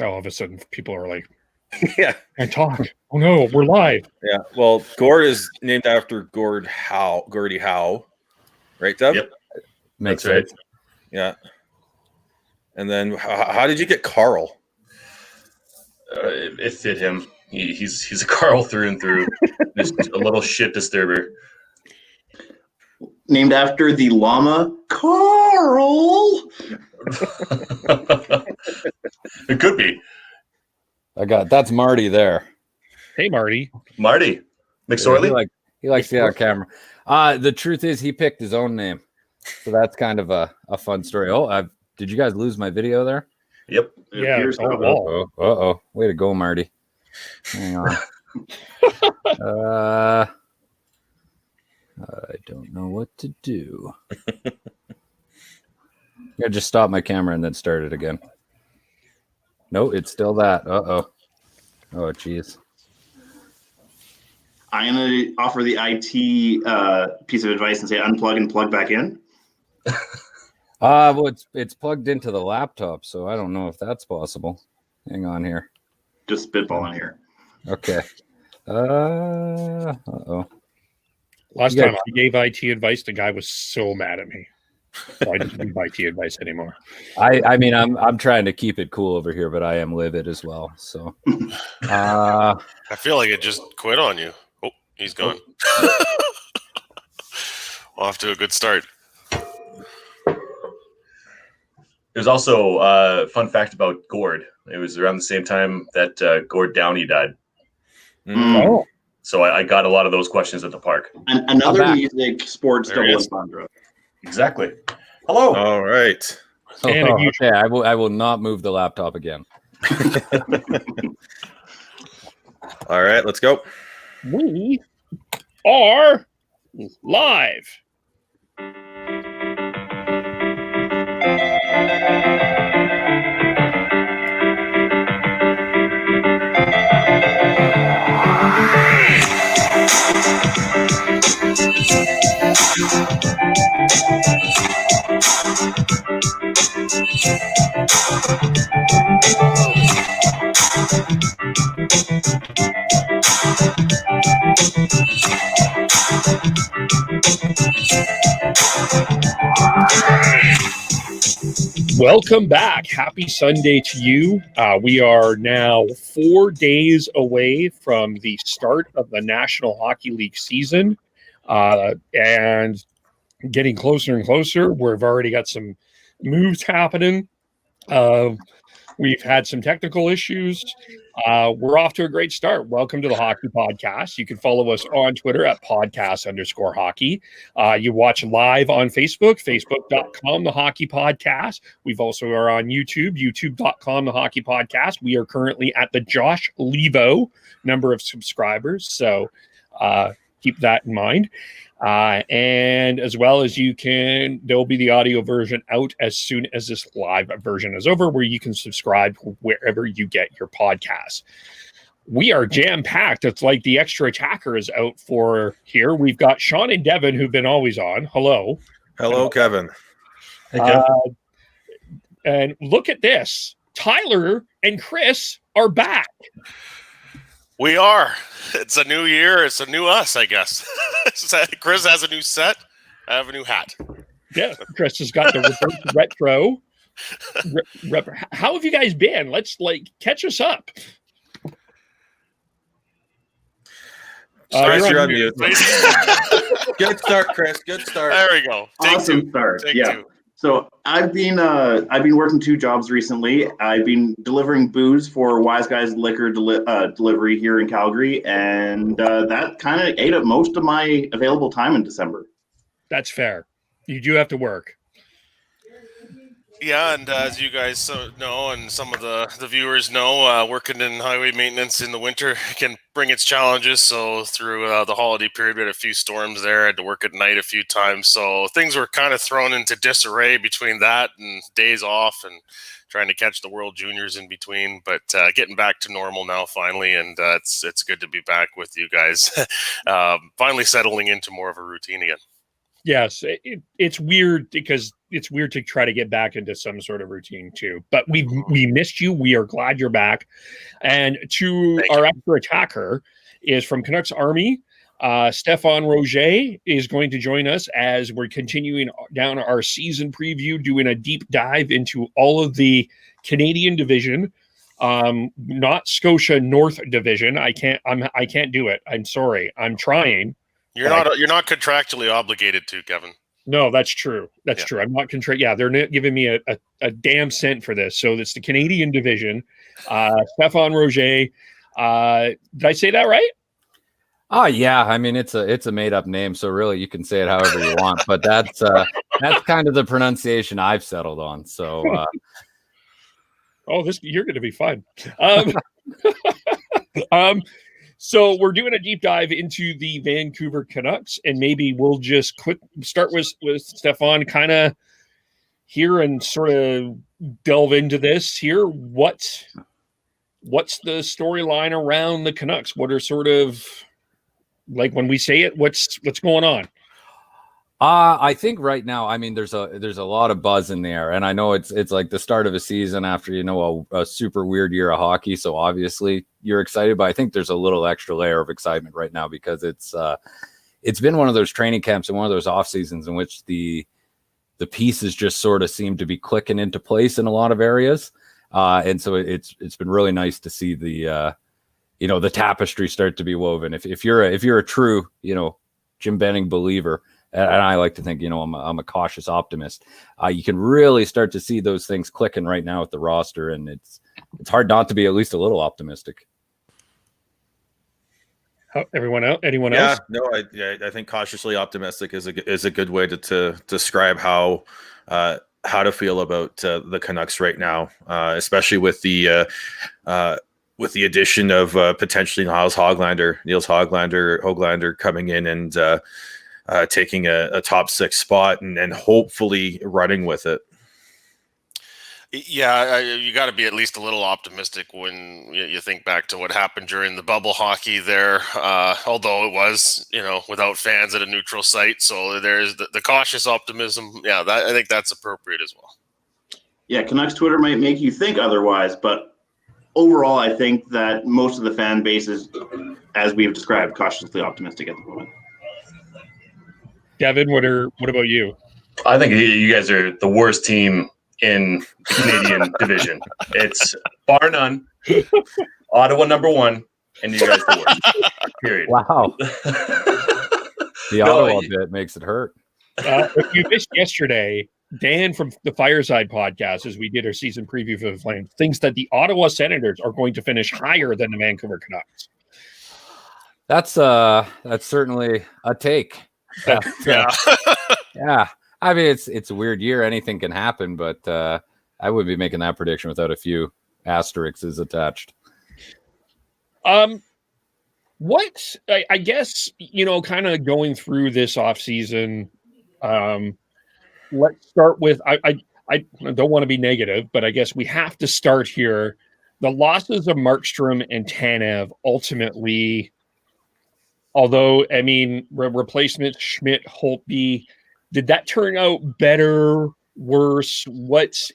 all of a sudden people are like, yeah, I talk. Oh no, we're live. Yeah. Well, Gord is named after Gordie Howe, right, Dev? Yep. Makes That's sense. right. Yeah. And then how did you get Carl? It fit him. He's a Carl through and through. Just a little shit disturber. Named after the llama Carl. It could be. That's Marty there. Hey, Marty. Marty McSorley. He likes to be on camera. The truth is, he picked his own name, so that's kind of a fun story. Oh, did you guys lose my video there? Yep. Yeah. Uh-oh. Way to go, Marty. Hang on. I don't know what to do. I just stop my camera and then start it again. No, it's still that. Uh-oh. Oh, geez. I'm going to offer the IT piece of advice and say unplug and plug back in. Well, it's plugged into the laptop, so I don't know if that's possible. Hang on here. Just spitballing here. Okay. Uh-oh. Last time I gave IT advice, the guy was so mad at me. So I don't give IT advice anymore. I mean, I'm trying to keep it cool over here, but I am livid as well. So I feel like it just quit on you. Oh, he's gone. Off to a good start. There's also a fun fact about Gord. It was around the same time that Gord Downey died. Oh. So I got a lot of those questions at the park. And another music sports double entendre. Exactly. Hello. All right. Okay, I will not move the laptop again. All right, let's go. We are live. Welcome back. Happy Sunday to you. We are now 4 days away from the start of the National Hockey League season and getting closer and closer. We've already got some moves happening. We've had some technical issues. We're off to a great start. Welcome to the Hockey Podcast. You can follow us on Twitter at podcast_hockey. You watch live on Facebook, facebook.com, the Hockey Podcast. We've also are on YouTube, youtube.com, the Hockey Podcast. We are currently at the Josh Levo number of subscribers. So keep that in mind. And as well as there'll be the audio version out as soon as this live version is over, where you can subscribe wherever you get your podcasts. We are jam-packed. It's like the extra attacker is out for here. We've got Sean and Devin, who've been always on. Hello. Hello, Kevin. Hey, Kevin. And look at this. Tyler and Chris are back. We are. It's a new year. It's a new us, I guess. Chris has a new set. I have a new hat. Yeah, Chris has got the retro. How have you guys been? Let's catch us up. You're on mute. Good start, Chris. Good start. There we go. Awesome start. Take yeah. two. So I've been working 2 jobs recently. I've been delivering booze for Wise Guys Liquor delivery here in Calgary, and that kind of ate up most of my available time in December. That's fair. You do have to work. Yeah, and as you guys know, and some of the viewers know, working in highway maintenance in the winter can bring its challenges. So through the holiday period, we had a few storms there. I had to work at night a few times. So things were kind of thrown into disarray between that and days off and trying to catch the World Juniors in between. But getting back to normal now finally, and it's good to be back with you guys. Finally settling into more of a routine again. Yes, it's weird because it's weird to try to get back into some sort of routine too. But we missed you. We are glad you're back. And to our extra attacker is from Canucks Army. Stefan Roget is going to join us as we're continuing down our season preview, doing a deep dive into all of the Canadian division, not Scotia North division. I can't do it. I'm sorry. I'm trying. You're not contractually obligated to, Kevin. No, that's true. That's true. I'm not Yeah, they're not giving me a damn cent for this. So it's the Canadian division. Stefan Roget. Did I say that right? Oh yeah, I mean it's a made up name, so really you can say it however you want. But that's kind of the pronunciation I've settled on. So you're going to be fine. So we're doing a deep dive into the Vancouver Canucks, and maybe we'll just start with Stefan kind of here and sort of delve into this here. What's the storyline around the Canucks? What are sort of like when we say it, what's going on? I think right now, I mean, there's a lot of buzz in the air, and I know it's like the start of a season after a super weird year of hockey. So obviously you're excited, but I think there's a little extra layer of excitement right now because it's been one of those training camps and one of those off seasons in which the pieces just sort of seem to be clicking into place in a lot of areas, and so it's been really nice to see the tapestry start to be woven. If you're a true Jim Benning believer. And I like to think, I'm a cautious optimist. You can really start to see those things clicking right now with the roster, and it's hard not to be at least a little optimistic. Anyone else? No, I think cautiously optimistic is a good way to describe how to feel about the Canucks right now, especially with the addition of potentially Niels Hoglander coming in and taking a top 6 spot and hopefully running with it. Yeah, you got to be at least a little optimistic when you think back to what happened during the bubble hockey there, although it was, without fans at a neutral site. So there's the cautious optimism. Yeah, I think that's appropriate as well. Yeah, Canucks Twitter might make you think otherwise, but overall, I think that most of the fan base is, as we've described, cautiously optimistic at the moment. Devin, what about you? I think you guys are the worst team in the Canadian division. It's bar none. Ottawa #1, and you guys the worst. Period. Wow. The Ottawa bit makes it hurt. If you missed yesterday, Dan from the Fireside podcast, as we did our season preview for the Flames, thinks that the Ottawa Senators are going to finish higher than the Vancouver Canucks. That's certainly a take. Yeah. Yeah. I mean, it's a weird year. Anything can happen, but I wouldn't be making that prediction without a few asterisks attached. What I guess, kind of going through this offseason, let's start with, I don't want to be negative, but I guess we have to start here. The losses of Markstrom and Tanev ultimately, although, I mean, replacement Schmidt, Holtby, did that turn out better, worse? What's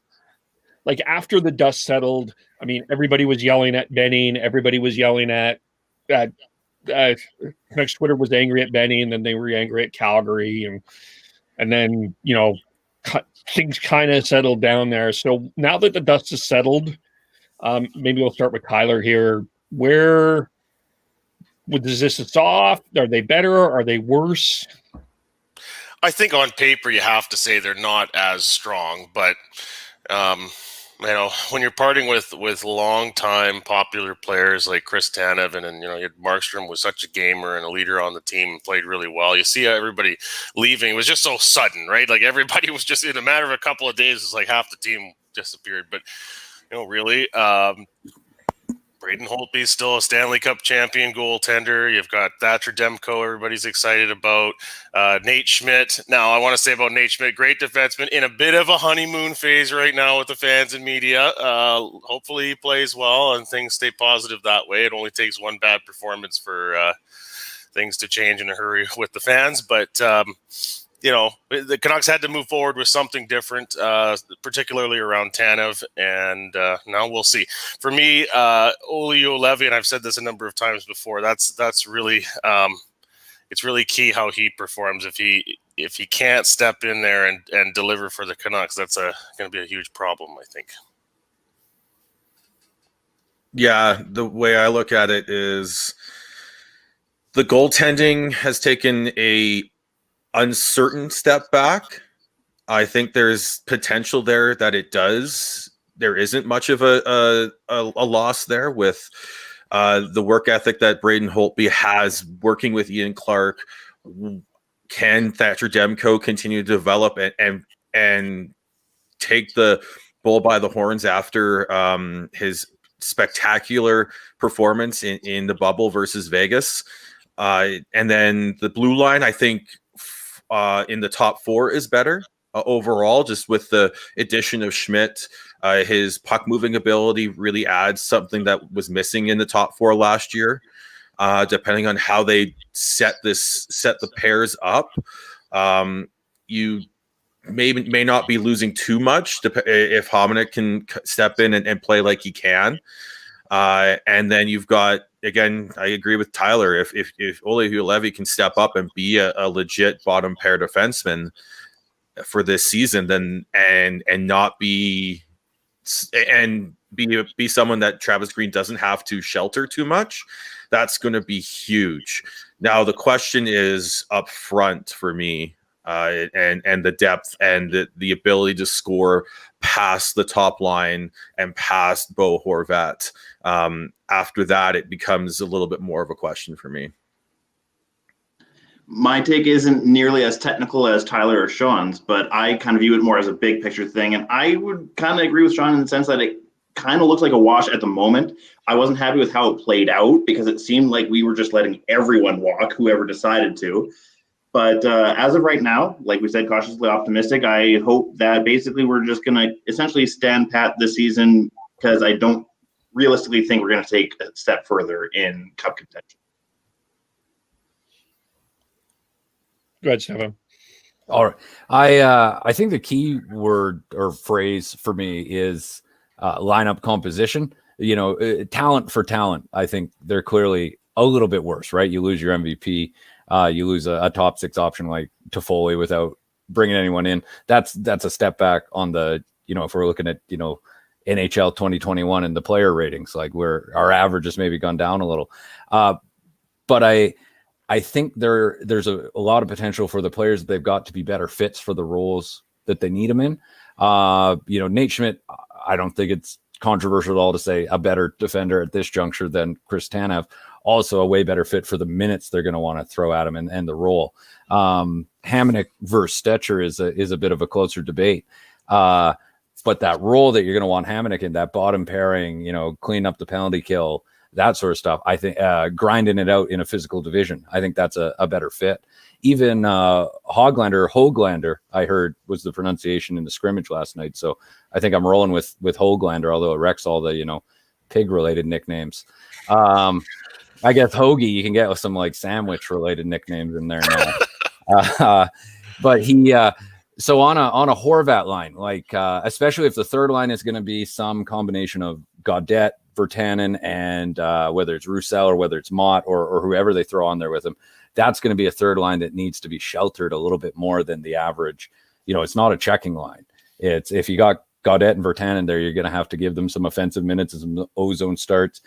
like after the dust settled? I mean, everybody was yelling at Benning. Everybody was yelling at Canucks Twitter was angry at Benning, and then they were angry at Calgary, and then things kind of settled down there. So now that the dust has settled, maybe we'll start with Tyler here. Where is this soft? Are they better? Are they worse? I think on paper you have to say they're not as strong, but when you're parting with long-time popular players like Chris Tanev and Markstrom was such a gamer and a leader on the team and played really well. You see everybody leaving. It was just so sudden, right? Like everybody was just in a matter of a couple of days. It's like half the team disappeared. But really, Braden Holtby is still a Stanley Cup champion goaltender. You've got Thatcher Demko, everybody's excited about. Nate Schmidt. Now, I want to say about Nate Schmidt, great defenseman, in a bit of a honeymoon phase right now with the fans and media. Hopefully he plays well and things stay positive that way. It only takes one bad performance for things to change in a hurry with the fans. But the Canucks had to move forward with something different, particularly around Tanev, and now we'll see. For me, Olli Juolevi, and I've said this a number of times before, that's really it's really key how he performs. If he can't step in there and deliver for the Canucks, that's going to be a huge problem, I think. Yeah, the way I look at it is the goaltending has taken a uncertain step back. I think there's potential there that it does. There isn't much of a loss there with the work ethic that Braden Holtby has working with Ian Clark. Can Thatcher Demko continue to develop and take the bull by the horns after his spectacular performance in the bubble versus Vegas? And then the blue line, I think in the top four is better overall, just with the addition of Schmidt. His puck moving ability really adds something that was missing in the top four last year. Depending on how they set the pairs up, you may not be losing too much if Hamonic can step in and play like he can. And then you've got, again, I agree with Tyler. If Olli Juolevi can step up and be a legit bottom pair defenseman for this season, then and be someone that Travis Green doesn't have to shelter too much, that's going to be huge. Now the question is up front for me, and the depth and the ability to score past the top line and past Bo Horvat. After that, it becomes a little bit more of a question for me. My take isn't nearly as technical as Tyler or Sean's, but I kind of view it more as a big picture thing. And I would kind of agree with Sean in the sense that it kind of looks like a wash at the moment. I wasn't happy with how it played out because it seemed like we were just letting everyone walk, whoever decided to. But as of right now, like we said, cautiously optimistic. I hope that basically we're just going to essentially stand pat this season because I don't realistically think we're going to take a step further in cup contention. Go ahead, Stefan. All right. I think the key word or phrase for me is lineup composition. Talent for talent. I think they're clearly a little bit worse, right? You lose your MVP. You lose a top six option like Toffoli without bringing anyone in. That's a step back on the, if we're looking at, NHL 2021 and the player ratings, like where our average has maybe gone down a little. But I think there's a lot of potential for the players that they've got to be better fits for the roles that they need them in. Nate Schmidt, I don't think it's controversial at all to say a better defender at this juncture than Chris Tanev. Also a way better fit for the minutes they're going to want to throw at him and the role. Hamonic versus Stetcher is a bit of a closer debate. But that role that you're going to want Hamonic in, that bottom pairing, clean up the penalty kill, that sort of stuff, I think grinding it out in a physical division, I think that's a better fit. Even Hoglander, I heard was the pronunciation in the scrimmage last night. So I think I'm rolling with Hoglander, although it wrecks all the, pig-related nicknames. I guess Hoagie, you can get with some like sandwich-related nicknames in there now. But he... So on a Horvat line, like especially if the third line is going to be some combination of Gaudette, Virtanen, and whether it's Roussel or whether it's Mott or whoever they throw on there with him, that's going to be a third line that needs to be sheltered a little bit more than the average. It's not a checking line. It's if you got Gaudette and Virtanen there, you're going to have to give them some offensive minutes and some ozone starts,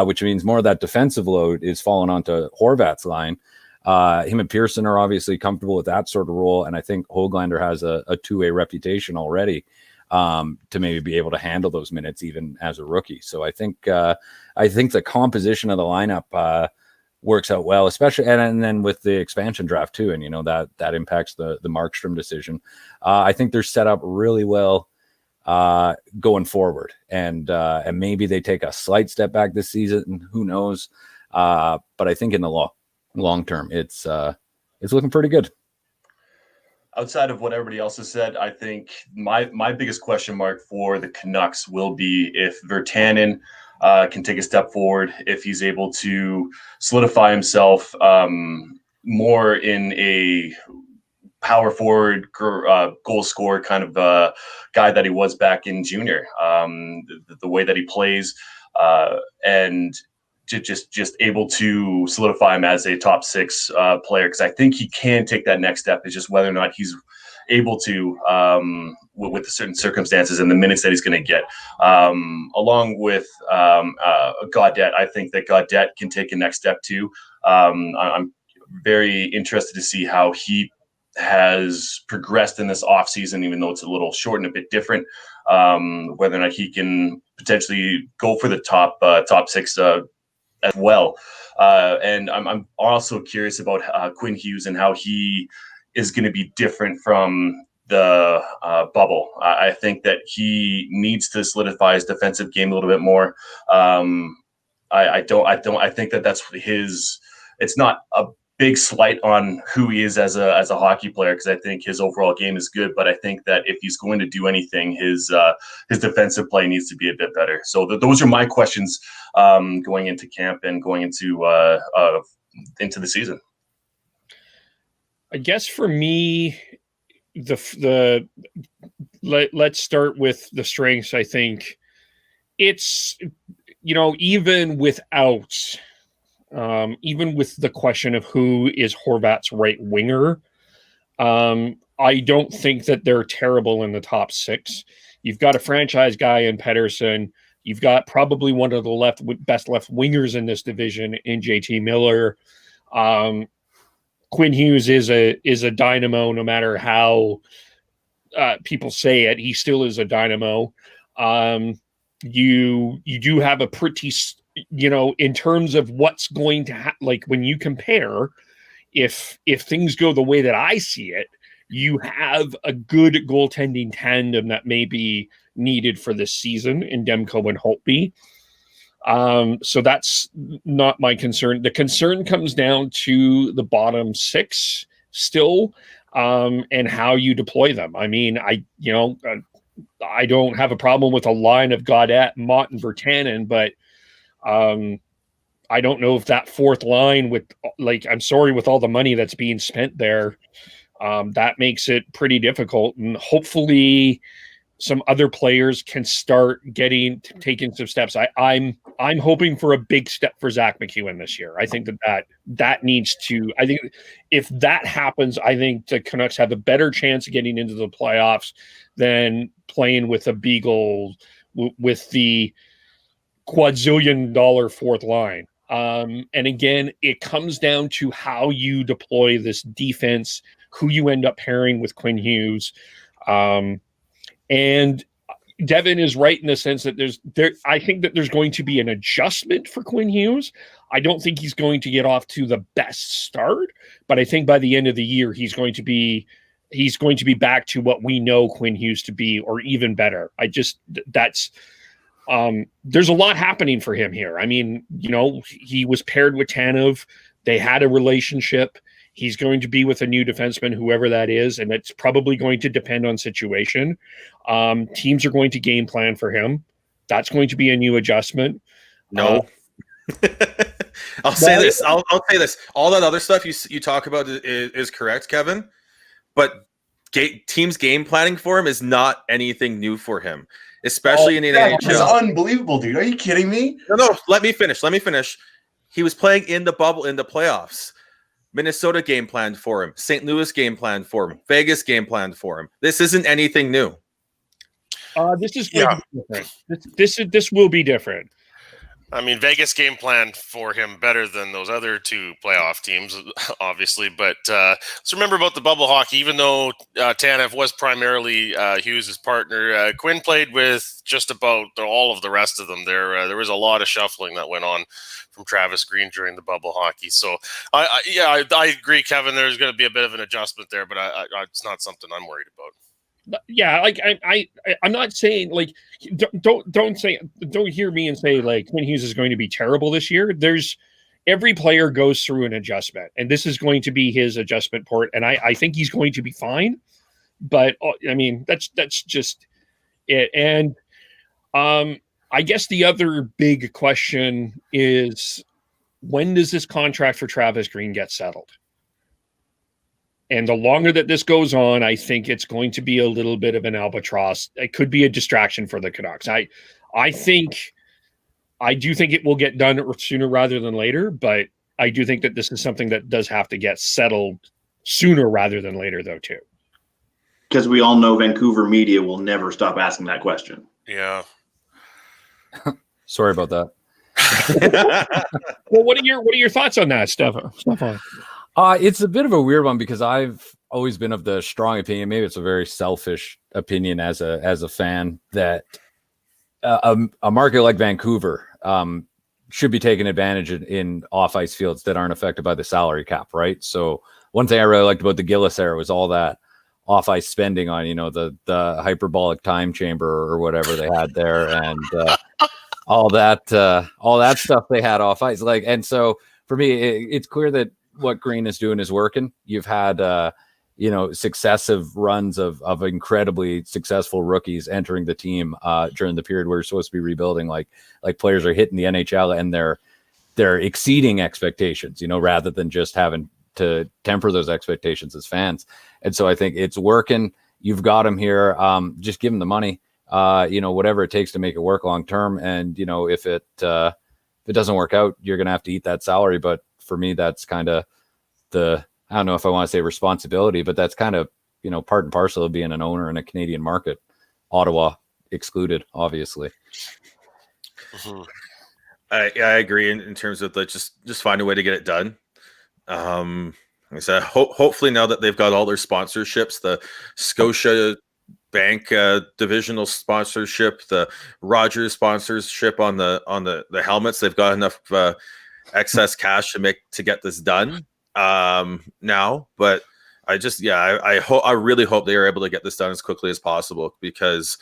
which means more of that defensive load is falling onto Horvat's line. Him and Pearson are obviously comfortable with that sort of role, and I think Hoglander has a two-way reputation already to maybe be able to handle those minutes even as a rookie. So I think the composition of the lineup works out well, especially and then with the expansion draft too, and that impacts the Markstrom decision. I think they're set up really well going forward, and maybe they take a slight step back this season. Who knows? But I think in the long term, it's looking pretty good. Outside of what everybody else has said, I think my biggest question mark for the Canucks will be if Virtanen can take a step forward, if he's able to solidify himself more in a power forward, goal scorer kind of guy that he was back in junior. The way that he plays, and just able to solidify him as a top 6 player, because I think he can take that next step. It's just whether or not he's able to with the certain circumstances and the minutes that he's going to get. Along with Gaudette, I think that Gaudette can take a next step too. I'm very interested to see how he has progressed in this offseason, even though it's a little short and a bit different. Whether or not he can potentially go for the top 6 as well. And I'm also curious about Quinn Hughes and how he is going to be different from the bubble. I think that he needs to solidify his defensive game a little bit more. I think that that's his. It's not a big slight on who he is as a hockey player, because I think his overall game is good. But I think that if he's going to do anything, his defensive play needs to be a bit better. So those are my questions going into camp and going into the season. I guess for me, let's start with the strengths. I think it's, even with the question of who is Horvat's right winger, I don't think that they're terrible in the top 6. You've got a franchise guy in Pettersson. You've got probably one of the best left wingers in this division in JT Miller. Quinn Hughes is a dynamo, no matter how people say it. He still is a dynamo. You do have a pretty, in terms of what's going to like when you compare, if things go the way that I see it, you have a good goaltending tandem that may be needed for this season in Demko and Holtby. So that's not my concern. The concern comes down to the bottom 6 still, and how you deploy them. I mean, I don't have a problem with a line of Gaudette, Mott, and Virtanen, but I don't know if that fourth line with all the money that's being spent there, that makes it pretty difficult. And hopefully some other players can start taking some steps. I'm hoping for a big step for Zach McEwen this year. I think that needs to. I think if that happens, I think the Canucks have a better chance of getting into the playoffs than playing with a Beagle with the quadzillion-dollar fourth line. And again, it comes down to how you deploy this defense, who you end up pairing with Quinn Hughes. And Devin is right in the sense that I think that there's going to be an adjustment for Quinn Hughes. I don't think he's going to get off to the best start, but I think by the end of the year, he's going to be back to what we know Quinn Hughes to be, or even better. There's a lot happening for him here. I mean, he was paired with Tanev. They had a relationship. He's going to be with a new defenseman, whoever that is, and it's probably going to depend on situation. Teams are going to game plan for him. That's going to be a new adjustment. No. I'll say this. I'll say this. All that other stuff you talk about is correct, Kevin, but teams game planning for him is not anything new for him, especially in the NHL. It's unbelievable, dude. Are you kidding me? No. Let me finish. He was playing in the bubble in the playoffs. Minnesota game planned for him. St. Louis game planned for him. Vegas game planned for him. This isn't anything new. This is different. This will be different. I mean, Vegas game planned for him better than those other 2 playoff teams, obviously. But let's remember about the bubble hockey. Even though Tanev was primarily Hughes' partner, Quinn played with just about all of the rest of them. There was a lot of shuffling that went on from Travis Green during the bubble hockey. So, I agree, Kevin. There's going to be a bit of an adjustment there, but it's not something I'm worried about. Yeah, like I'm not saying like don't hear me and say like Quinn Hughes is going to be terrible this year. Every player goes through an adjustment, and this is going to be his adjustment port, and I think he's going to be fine. But I mean, that's just it. And I guess the other big question is, when does this contract for Travis Green get settled? And the longer that this goes on, I think it's going to be a little bit of an albatross. It could be a distraction for the Canucks. I do think it will get done sooner rather than later, but I do think that this is something that does have to get settled sooner rather than later, though, too. Because we all know Vancouver media will never stop asking that question. Yeah. Sorry about that. Well, what are your thoughts on that, Stefan? It's a bit of a weird one because I've always been of the strong opinion. Maybe it's a very selfish opinion as a fan that a market like Vancouver should be taking advantage in off ice fields that aren't affected by the salary cap, right? So one thing I really liked about the Gillis era was all that off ice spending on, the hyperbolic time chamber or whatever they had there, and all that stuff they had off ice. And so for me, it's clear that what Green is doing is working. You've had successive runs of incredibly successful rookies entering the team during the period where you're supposed to be rebuilding. Like players are hitting the NHL and they're exceeding expectations, rather than just having to temper those expectations as fans. And so I think it's working. You've got them here. Just give them the money, whatever it takes to make it work long term. And, if it doesn't work out, you're going to have to eat that salary. But for me, that's kind of I don't know if I want to say responsibility, but that's kind of, part and parcel of being an owner in a Canadian market, Ottawa excluded, obviously. Mm-hmm. I agree in terms of just find a way to get it done. Like I said, hopefully now that they've got all their sponsorships, the Scotia Bank divisional sponsorship, the Rogers sponsorship on the helmets, they've got enough excess cash to get this done now. But I really hope they are able to get this done as quickly as possible, because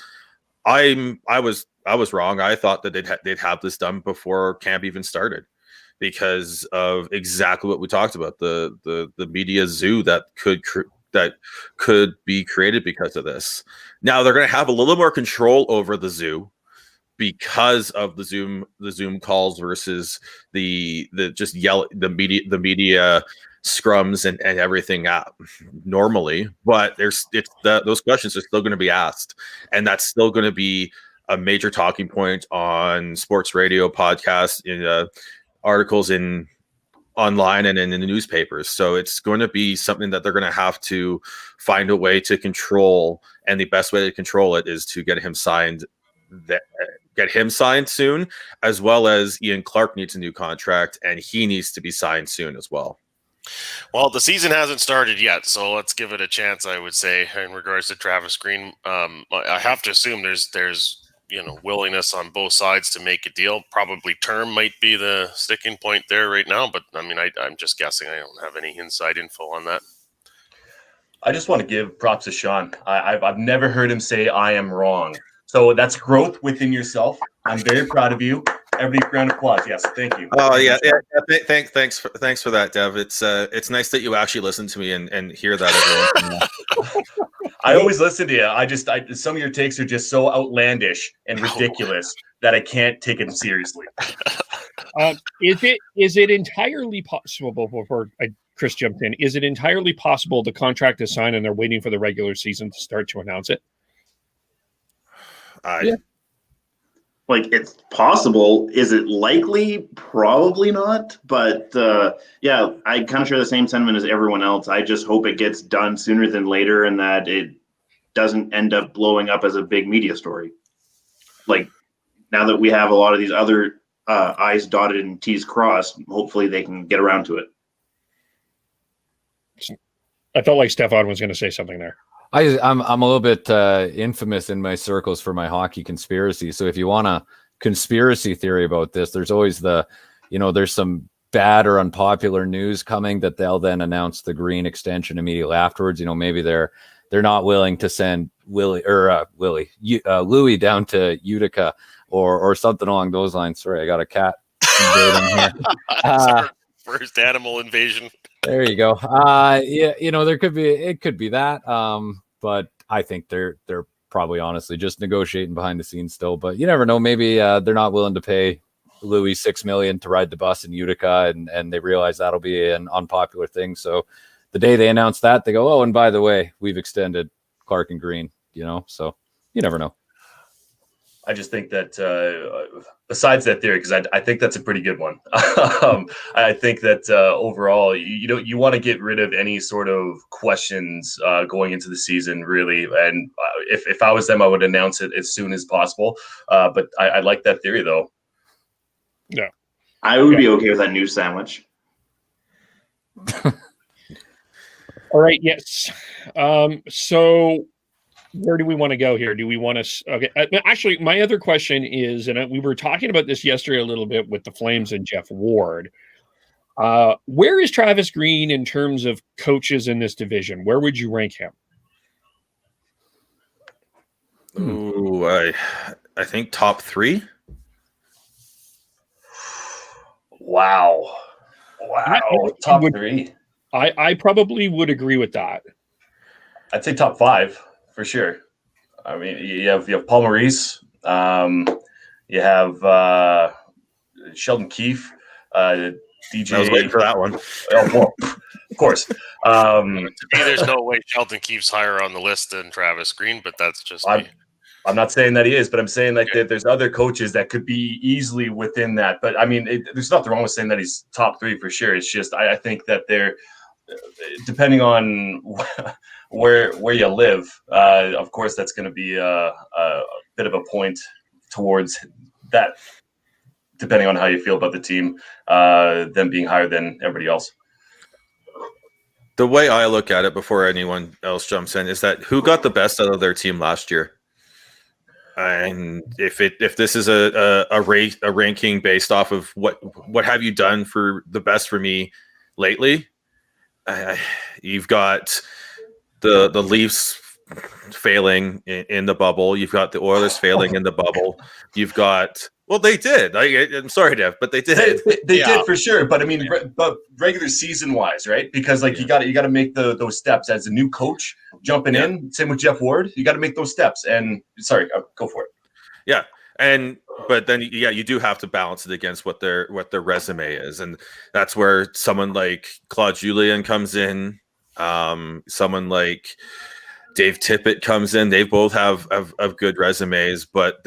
I was wrong. I thought that they'd have this done before camp even started, because of exactly what we talked about, the media zoo that could be created because of this. Now they're going to have a little more control over the zoo because of the Zoom calls versus the media scrums and everything normally. But those questions are still going to be asked, and that's still going to be a major talking point on sports radio, podcasts, in articles in online and in the newspapers. So it's going to be something that they're going to have to find a way to control, and the best way to control it is to get him signed soon, as well as Ian Clark needs a new contract, and he needs to be signed soon as well. Well, the season hasn't started yet, so let's give it a chance, I would say, in regards to Travis Green. I have to assume there's willingness on both sides to make a deal. Probably term might be the sticking point there right now, but I mean, I'm just guessing. I don't have any inside info on that. I just want to give props to Sean. I've never heard him say I am wrong. So that's growth within yourself. I'm very proud of you. Everybody, round of applause. Yes, thank you. Oh yeah. Thanks for that, Dev. It's nice that you actually listen to me and hear that everyone. I always listen to you. Some of your takes are just so outlandish and ridiculous that I can't take it seriously. Is it entirely possible, before Chris jumped in, is it entirely possible the contract is signed and they're waiting for the regular season to start to announce it? Yeah. It's possible. Is it likely? Probably not. But I kind of share the same sentiment as everyone else. I just hope it gets done sooner than later, and that it doesn't end up blowing up as a big media story. Now that we have a lot of these other I's dotted and T's crossed, hopefully they can get around to it. I felt like Stefan was going to say something there. I'm a little bit infamous in my circles for my hockey conspiracy. So if you want a conspiracy theory about this, there's always there's some bad or unpopular news coming that they'll then announce the Green extension immediately afterwards. Maybe they're not willing to send Louis down to Utica or something along those lines. Sorry, I got a cat invading here. First animal invasion. There you go. It could be that. But I think they're probably honestly just negotiating behind the scenes still. But you never know. Maybe they're not willing to pay Louis $6 million to ride the bus in Utica, and they realize that'll be an unpopular thing. So the day they announce that, they go, oh, and by the way, we've extended Clark and Green, so you never know. I just think that besides that theory, because I think that's a pretty good one. I think that overall, you want to get rid of any sort of questions going into the season, really. And if I was them, I would announce it as soon as possible. But I like that theory, though. Yeah, I would be okay with that news sandwich. All right. Yes. So where do we want to go here? Do we want to? Okay. Actually, my other question is, and we were talking about this yesterday a little bit with the Flames and Jeff Ward. Where is Travis Green in terms of coaches in this division? Where would you rank him? Ooh, I think top 3. Wow. Top 3. I probably would agree with that. I'd say top 5 for sure. I mean, you have Paul Maurice, you have Sheldon Keefe, DJ. I was waiting for that one. Oh, well, of course. To me, there's no way Sheldon Keefe's higher on the list than Travis Green, but that's just me. I'm not saying that he is, but I'm saying that there's other coaches that could be easily within that. But I mean, there's nothing wrong with saying that he's top 3 for sure. It's just I think that they're depending on where you live. Of course, that's going to be a bit of a point towards that, depending on how you feel about the team, them being higher than everybody else. The way I look at it before anyone else jumps in is that who got the best out of their team last year? And if this is a ranking based off of what have you done for the best for me lately, you've got the Leafs failing in the bubble. You've got the Oilers failing in the bubble. You've got they did. I'm sorry, Dev, but they did. They did for sure. But I mean, but regular season wise, right? Because you got to make those steps as a new coach jumping in. Same with Jeff Ward. You got to make those steps. And sorry, go for it. Yeah. But then you do have to balance it against what their resume is, and that's where someone like Claude Julien comes in. Someone like Dave Tippett comes in. They both have good resumes, but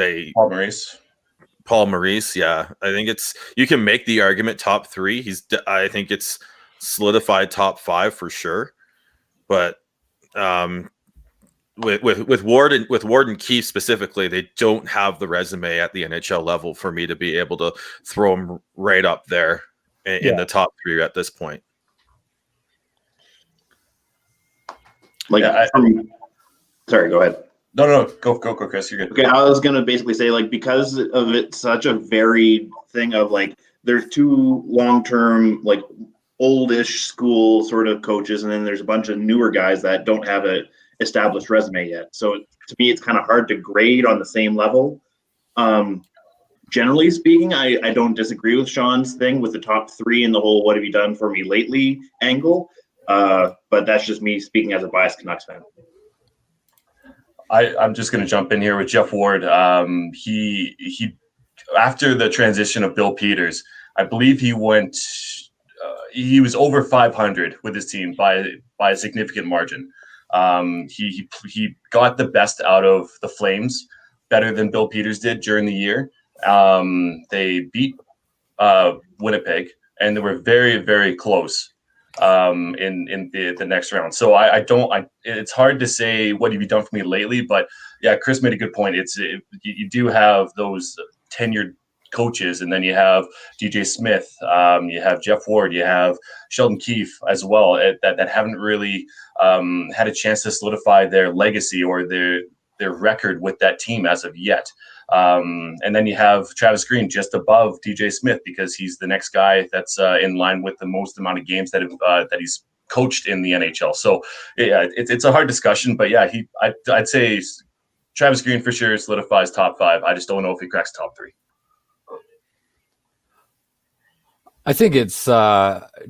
Paul Maurice, yeah. I think you can make the argument top 3. I think it's solidified top 5 for sure. But with Ward and Keefe specifically, they don't have the resume at the NHL level for me to be able to throw them right up there in the top 3 at this point. Sorry, go ahead. No, go, Chris. You're good. Okay, I was gonna basically say because of it's such a varied thing of there's 2 long-term oldish school sort of coaches, and then there's a bunch of newer guys that don't have a established resume yet. So to me, it's kind of hard to grade on the same level. Generally speaking, I don't disagree with Sean's thing with the top 3 and the whole "what have you done for me lately" angle. But that's just me speaking as a biased Canucks fan. I'm just going to jump in here with Jeff Ward. He after the transition of Bill Peters, I believe he went. He was over 500 with his team by a significant margin. He got the best out of the Flames, better than Bill Peters did during the year. They beat Winnipeg, and they were very, very close in the next round. So it's hard to say what have you done for me lately, but yeah, Chris made a good point. You do have those tenured coaches, and then you have DJ Smith, you have Jeff Ward, you have Sheldon Keefe as well that haven't really had a chance to solidify their legacy or their record with that team as of yet. And then you have Travis Green just above DJ Smith because he's the next guy that's in line with the most amount of games that he's coached in the NHL. So yeah, it's a hard discussion, but yeah, I'd say Travis Green for sure solidifies top 5. I just don't know if he cracks top 3. I think it's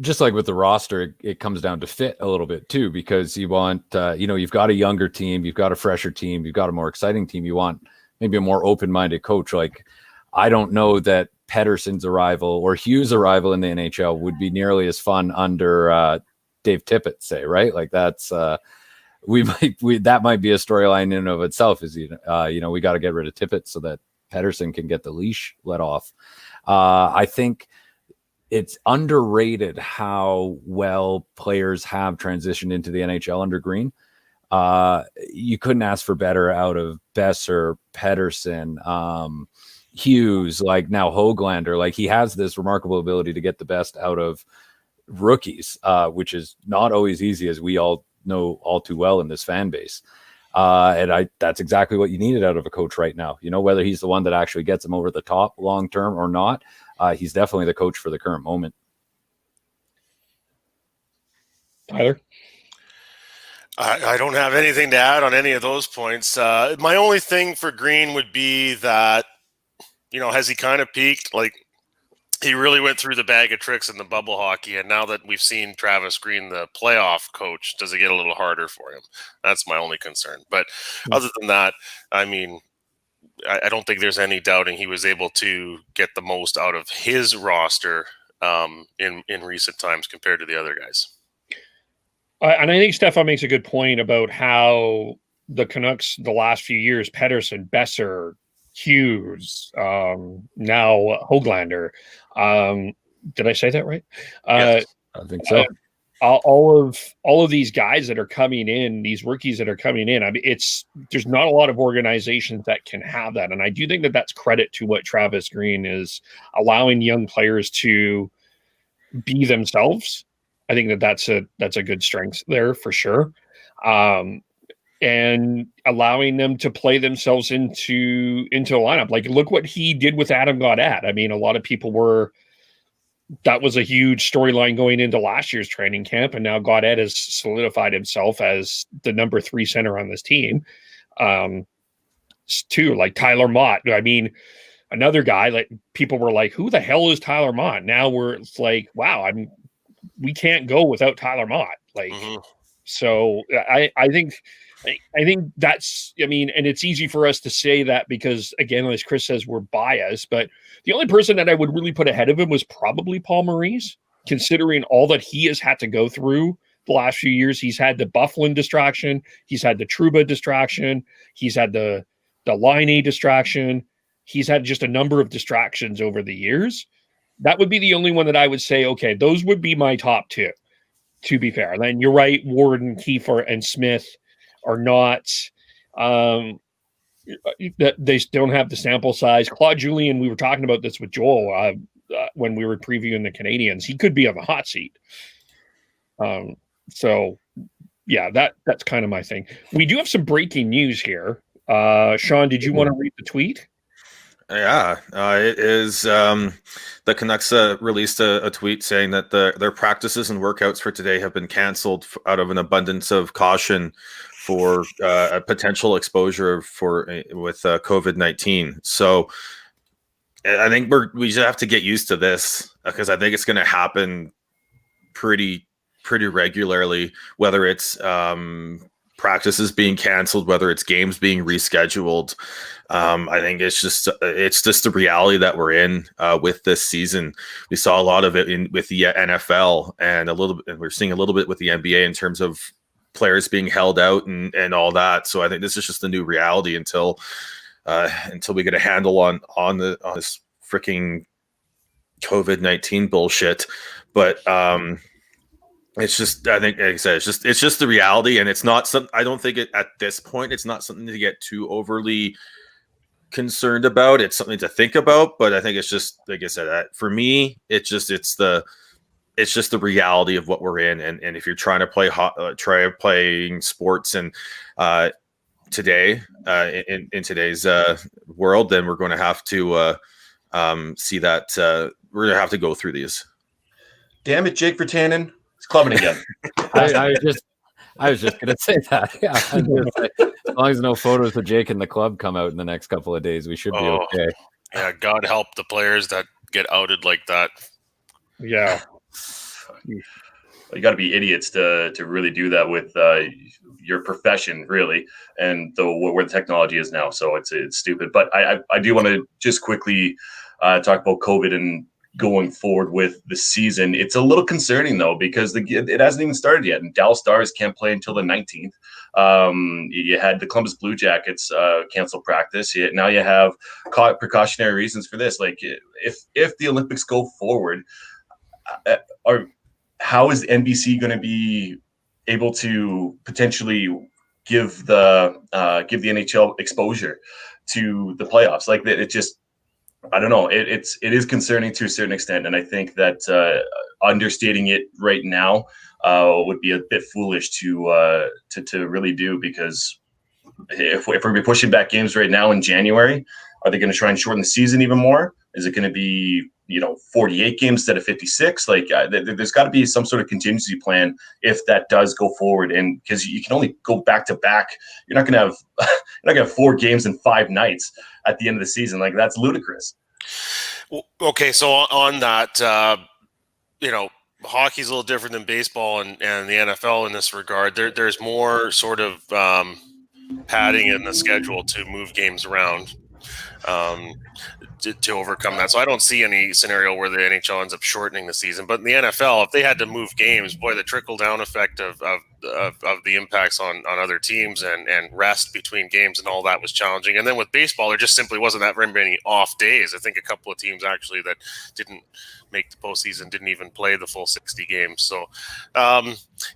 just like with the roster, it comes down to fit a little bit too, because you want, you've got a younger team, you've got a fresher team, you've got a more exciting team. You want maybe a more open-minded coach. Like, I don't know that Pettersson's arrival or Hughes' arrival in the NHL would be nearly as fun under Dave Tippett say, right? Like that's that might be a storyline in and of itself. Is we got to get rid of Tippett so that Pettersson can get the leash let off. I think it's underrated how well players have transitioned into the NHL under Green. You couldn't ask for better out of Besser, Pettersson, Hughes, like now Hoglander. Like he has this remarkable ability to get the best out of rookies, which is not always easy, as we all know all too well in this fan base. And that's exactly what you needed out of a coach right now. Whether he's the one that actually gets him over the top long term or not, he's definitely the coach for the current moment. Tyler? I don't have anything to add on any of those points. My only thing for Green would be that, has he kind of peaked? Like, he really went through the bag of tricks in the bubble hockey, and now that we've seen Travis Green, the playoff coach, does it get a little harder for him? That's my only concern. But other than that, I mean, I don't think there's any doubting he was able to get the most out of his roster in recent times compared to the other guys. And I think Stefan makes a good point about how the Canucks the last few years, Pettersson, Besser, Hughes, now Hoglander. Did I say that right? Yes, I think so. All of these guys that are coming in, these rookies that are coming in, I mean, there's not a lot of organizations that can have that. And I do think that that's credit to what Travis Green is allowing young players to be themselves. I think that's a good strength there for sure. And allowing them to play themselves into a lineup. Like, look what he did with Adam Gaudette. I mean, a lot of people that was a huge storyline going into last year's training camp. And now Gaudette has solidified himself as the number 3 center on this team. Too, like Tyler Mott. I mean, another guy, like people were like, who the hell is Tyler Mott? Now it's like, wow, we can't go without Tyler Mott. Like, so I think that's, I mean, and it's easy for us to say that because, again, as Chris says, we're biased, but the only person that I would really put ahead of him was probably Paul Maurice, considering all that he has had to go through the last few years. He's had the Bufflin distraction. He's had the Trouba distraction. He's had the Laine distraction. He's had just a number of distractions over the years. That would be the only one that I would say, okay, those would be my top 2, to be fair. And then you're right, Ward and Kiefer and Smith are not that they don't have the sample size. Claude Julien, we were talking about this with Joel when we were previewing the Canadians. He could be on the hot seat. So yeah, that's kind of my thing. We do have some breaking news here. Sean, did you want to read the tweet? Yeah, it is. The Canucks released a tweet saying that their practices and workouts for today have been canceled out of an abundance of caution for a potential exposure with COVID-19. So I think we just have to get used to this because I think it's going to happen pretty regularly, whether it's practices being canceled, whether it's games being rescheduled. I think it's just the reality that we're in with this season. We saw a lot of it with the NFL and we're seeing a little bit with the NBA in terms of players being held out and all that. So I think this is just the new reality until we get a handle on this freaking COVID-19 bullshit. But it's just, I think, like I said, it's just the reality, and it's not something. I don't think at this point it's not something to get too overly concerned about. It's something to think about, but I think it's just, like I said, for me, it's just the reality of what we're in, and if you're trying to try playing sports and today in today's world, then we're going to have to see that we're going to have to go through these. Damn it, Jake Virtanen. Clubbing again. I was just gonna say that. Yeah, as long as no photos of Jake in the club come out in the next couple of days, we should be okay. Yeah, God help the players that get outed like that. Yeah, you got to be idiots to really do that with your profession, really, and where the technology is now. So it's stupid. But I do want to just quickly talk about COVID and going forward with the season. It's a little concerning though, because it hasn't even started yet, and Dallas Stars can't play until the 19th. You had the Columbus Blue Jackets cancel practice. Now you have precautionary reasons for this. Like if the Olympics go forward, how is NBC going to be able to potentially give the NHL exposure to the playoffs? Like it just, I don't know. It is concerning to a certain extent, and I think that understating it right now would be a bit foolish to really do, because if we're going to be pushing back games right now in January, are they going to try and shorten the season even more? Is it going to be 48 games instead of 56? Like there's got to be some sort of contingency plan if that does go forward, and because you can only go back to back. You're not going to have 4 games in 5 nights at the end of the season. Like that's ludicrous. Okay, so on that, hockey's a little different than baseball and the NFL in this regard. There's more sort of padding in the schedule to move games around to overcome that. So I don't see any scenario where the NHL ends up shortening the season. But in the NFL, if they had to move games, boy, the trickle-down effect of the impacts on other teams and rest between games and all that was challenging. And then with baseball, there just simply wasn't that very many off days. I think a couple of teams actually that didn't make the postseason didn't even play the full 60 games. So,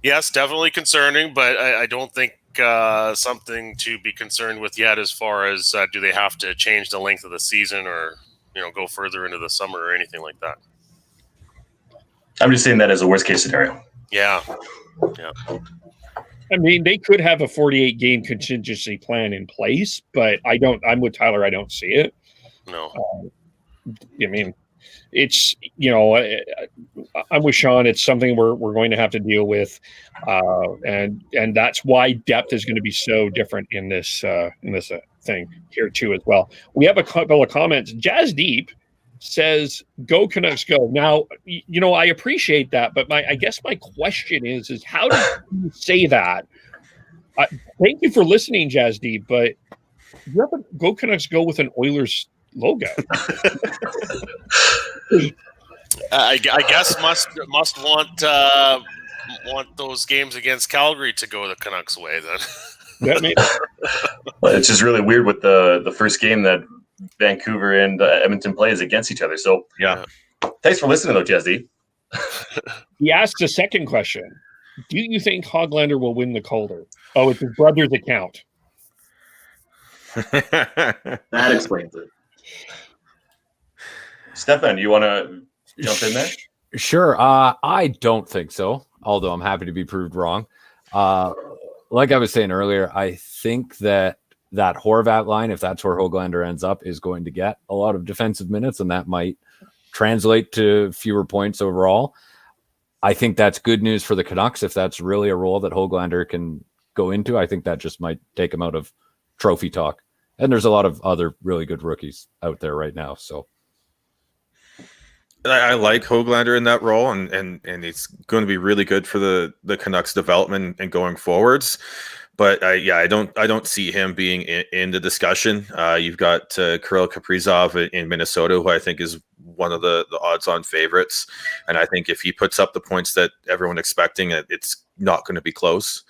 yes, definitely concerning, but I don't think something to be concerned with yet as far as do they have to change the length of the season or go further into the summer or anything like that. I'm just saying that as a worst case scenario. Yeah. I mean, they could have a 48 game contingency plan in place, but I'm with Tyler. I don't see it. No. I mean, it's, I'm with Sean. It's something we're going to have to deal with. And that's why depth is going to be so different in this thing here too, as well. We have a couple of comments. Jazz Deep says, "Go Canucks, go." Now, I appreciate that, but I guess my question is how do you say that? Thank you for listening, Jazz Deep, but you have a "Go Canucks, go" with an Oilers logo. I guess must want those games against Calgary to go the Canucks' way then. Well, it's just really weird with the first game that Vancouver and Edmonton play is against each other. So yeah. Thanks for listening though, Jesse. He asked a second question. Do you think Hoglander will win the Calder? Oh, it's his brother's account. That explains it. Stefan, you want to jump in there? Sure. I don't think so, although I'm happy to be proved wrong. Like I was saying earlier, I think that Horvat line, if that's where Hoglander ends up, is going to get a lot of defensive minutes, and that might translate to fewer points overall. I think that's good news for the Canucks if that's really a role that Hoglander can go into. I think that just might take him out of trophy talk. And there's a lot of other really good rookies out there right now. So I like Hoglander in that role, and it's going to be really good for the Canucks development and going forwards. But I don't see him being in the discussion. You've got Kirill Kaprizov in Minnesota, who I think is one of the odds-on favorites. And I think if he puts up the points that everyone's expecting, it's not going to be close.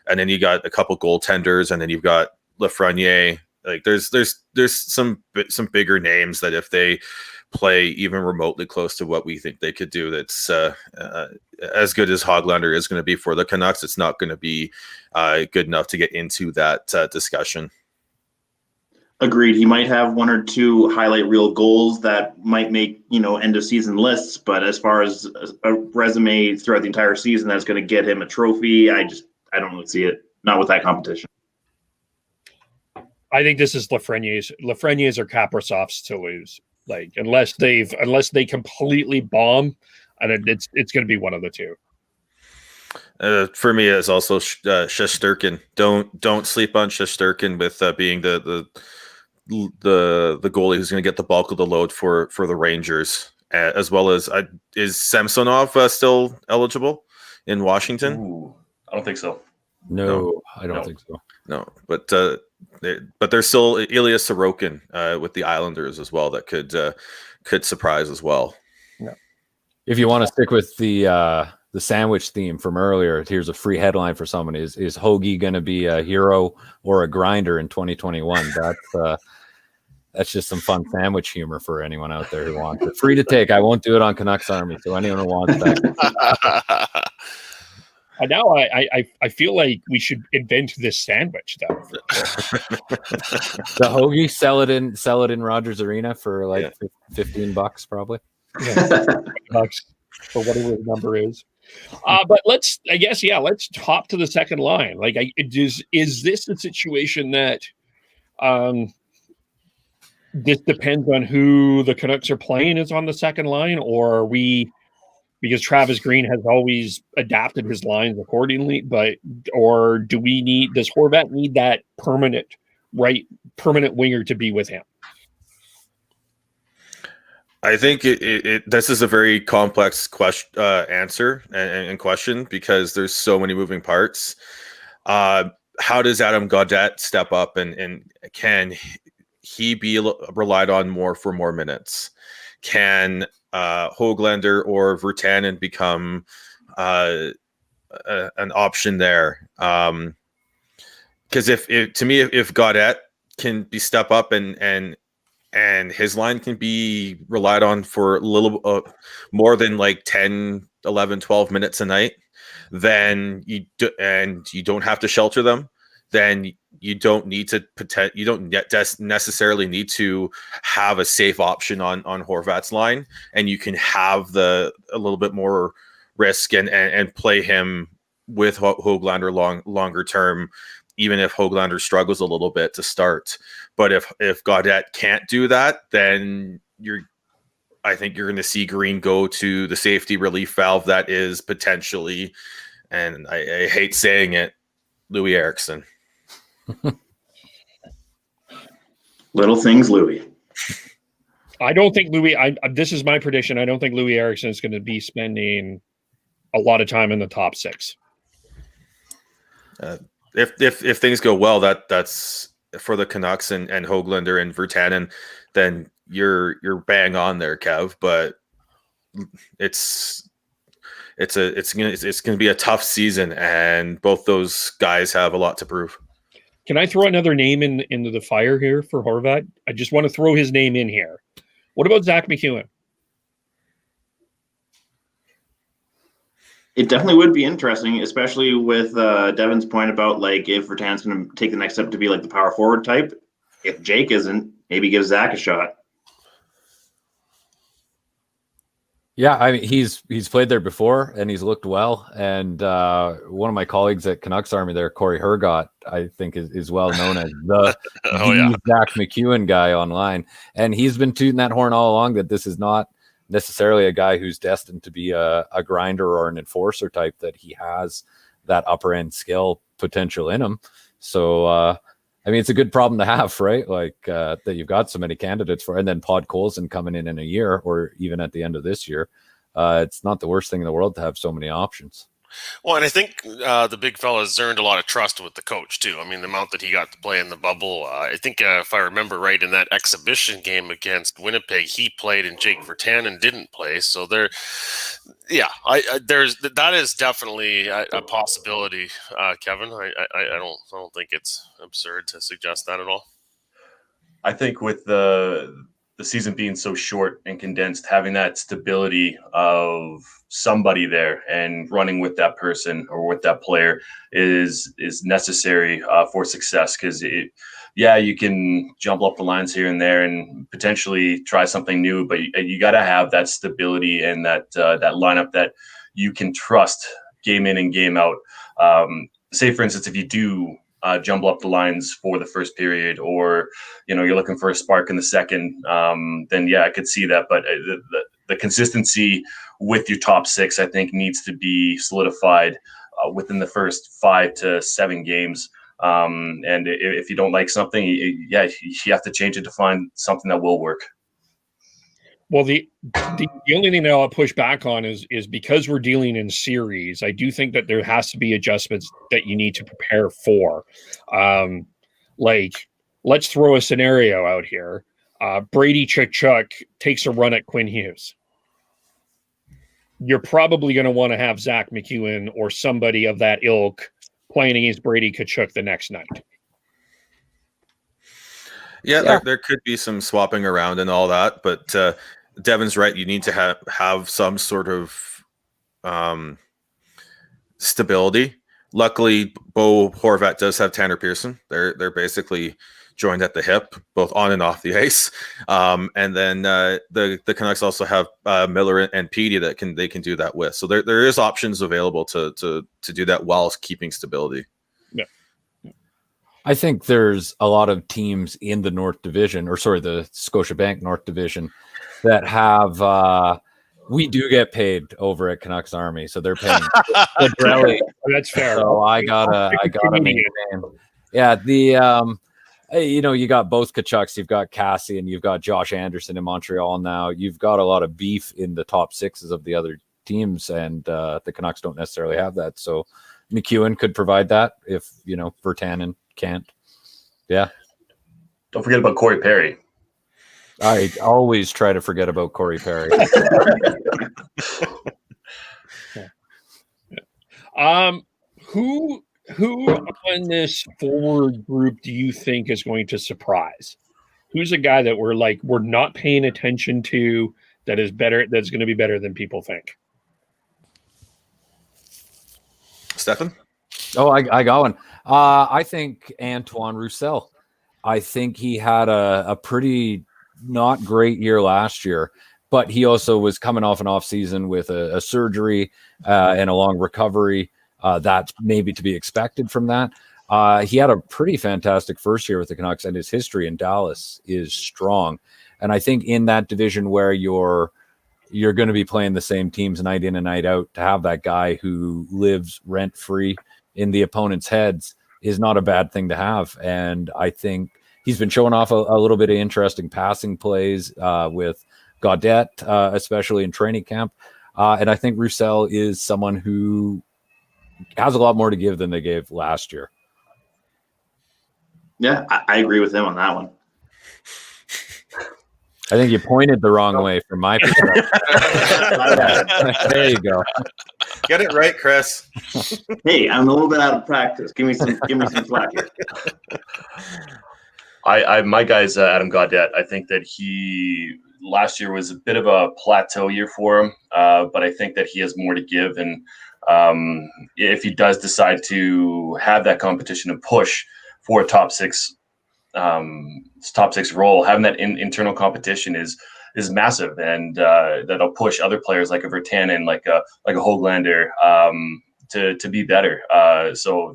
And then you got a couple goaltenders, and then you've got Lafreniere. Like there's some bigger names that if they play even remotely close to what we think they could do, that's as good as Hoglander is going to be for the Canucks, it's not going to be good enough to get into that discussion. Agreed. He might have one or two highlight reel goals that might make, end of season lists, but as far as a resume throughout the entire season that's going to get him a trophy, I don't really see it. Not with that competition. I think this is Lafreniere's or Kaprizov's to lose. Like unless they completely bomb, and it's going to be one of the two. For me, it's also Shesterkin. Don't sleep on Shesterkin with being the goalie who's going to get the bulk of the load for the Rangers, as well as is Samsonov still eligible in Washington? Ooh, I don't think so. No, I don't think so. No, but there's still Ilya Sorokin with the Islanders as well that could surprise as well. Yeah. If you want to stick with the sandwich theme from earlier, here's a free headline for someone: Is Hoagie going to be a hero or a grinder in 2021? That's just some fun sandwich humor for anyone out there who wants it. Free to take. I won't do it on Canucks Army, so anyone who wants that. Now I feel like we should invent this sandwich though. The hoagie, sell it in Rogers Arena for like $15 probably. Yeah, bucks for whatever the number is. But let's hop to the second line. Like, is this a situation that this depends on who the Canucks are playing is on the second line, or are we? Because Travis Green has always adapted his lines accordingly, or does Horvat need that permanent winger to be with him? I think this is a very complex answer and question because there's so many moving parts. How does Adam Gaudette step up and can he be relied on more for more minutes? Can Hoglander or Virtanen become an option there? Because if Gaudette can step up and his line can be relied on for a little more than like 10, 11, 12 minutes a night, then you don't have to shelter them, then you don't necessarily need to have a safe option on Horvat's line, and you can have a little bit more risk and play him with Hoglander longer term, even if Hoglander struggles a little bit to start. But if Gaudette can't do that, then I think you're going to see Green go to the safety relief valve that is potentially, and I hate saying it, Louis Eriksson. Little things, Louis. I don't think Louis. This is my prediction. I don't think Louis Eriksson is going to be spending a lot of time in the top six. If things go well, that's for the Canucks and Hoglander and Virtanen, then you're bang on there, Kev. But it's going to be a tough season, and both those guys have a lot to prove. Can I throw another name into the fire here for Horvat? I just want to throw his name in here. What about Zach McEwen? It definitely would be interesting, especially with Devin's point about like if Virtanen's going to take the next step to be like the power forward type. If Jake isn't, maybe give Zach a shot. Yeah, I mean he's played there before and he's looked well. And one of my colleagues at Canucks Army there, Corey Hergott, I think is well known as the Zach McEwen guy online, and he's been tooting that horn all along that this is not necessarily a guy who's destined to be a grinder or an enforcer type, that he has that upper end skill potential in him. So I mean, it's a good problem to have, right? Like that you've got so many candidates for, and then Pod Colson coming in a year or even at the end of this year. It's not the worst thing in the world to have so many options. Well, and I think the big fella has earned a lot of trust with the coach, too. I mean, the amount that he got to play in the bubble, I think if I remember right, in that exhibition game against Winnipeg, he played and Jake Virtanen didn't play. So that is definitely a possibility, Kevin. I don't think it's absurd to suggest that at all. I think with the season being so short and condensed, having that stability of somebody there and running with that person or with that player is necessary for success. Because you can jump up the lines here and there and potentially try something new, but you got to have that stability and that lineup that you can trust game in and game out. Say, for instance, if you do jumble up the lines for the first period, or you're looking for a spark in the second, then I could see that. But the consistency with your top six, I think, needs to be solidified within the first 5 to 7 games. And if you don't like something, you have to change it to find something that will work. Well, the only thing that I'll push back on is because we're dealing in series, I do think that there has to be adjustments that you need to prepare for. Like, let's throw a scenario out here. Brady Tkachuk takes a run at Quinn Hughes. you're probably going to want to have Zach McEwen or somebody of that ilk playing against Brady Tkachuk the next night. Yeah. There could be some swapping around and all that, but Devin's right. You need to have some sort of stability. Luckily, Bo Horvat does have Tanner Pearson. They're basically joined at the hip, both on and off the ice. And then the Canucks also have Miller and Petey that they can do that with. So there is options available to do that while keeping stability. Yeah. I think there's a lot of teams in the North Division, the Scotiabank North Division, that have we do get paid over at Canucks Army, so they're paying. That's fair. So I gotta maintain. Yeah, you got both Tkachuks, you've got Cassie, and you've got Josh Anderson in Montreal now. You've got a lot of beef in the top sixes of the other teams, and the Canucks don't necessarily have that. So McEwen could provide that if Virtanen can't. Yeah. Don't forget about Corey Perry. I always try to forget about Corey Perry. Who on this forward group do you think is going to surprise? Who's a guy that we're not paying attention to that is better, that's going to be better than people think? Stefan? Oh, I got one. I think Antoine Roussel. I think he had a pretty not great year last year, but he also was coming off an off season with a surgery and a long recovery. That's maybe to be expected from that. He had a pretty fantastic first year with the Canucks, and his history in Dallas is strong. And I think in that division where you're going to be playing the same teams night in and night out, to have that guy who lives rent free in the opponent's heads is not a bad thing to have. And I think he's been showing off a little bit of interesting passing plays with Godet, especially in training camp. And I think Roussel is someone who has a lot more to give than they gave last year. Yeah, I agree with him on that one. I think you pointed the wrong way from my perspective. There you go. Get it right, Chris. Hey, I'm a little bit out of practice. Give me some slack here. My guy's Adam Gaudette. I think that he last year was a bit of a plateau year for him, but I think that he has more to give. And if he does decide to have that competition and push for a top six role, having that internal competition is massive, and that'll push other players like a Virtanen, like a Hoglander, to be better. So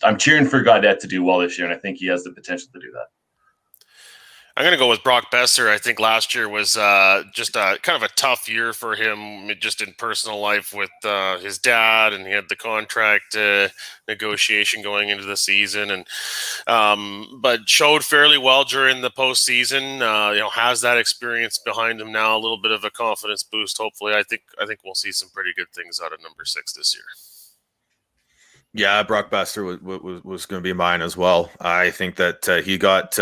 I'm cheering for Gaudette to do well this year, and I think he has the potential to do that. I'm going to go with Brock Besser. I think last year was just kind of a tough year for him, just in personal life with his dad, and he had the contract negotiation going into the season, and but showed fairly well during the postseason. Has that experience behind him now, a little bit of a confidence boost. Hopefully, I think we'll see some pretty good things out of number 6 this year. Yeah, Brock Besser was going to be mine as well. I think that he got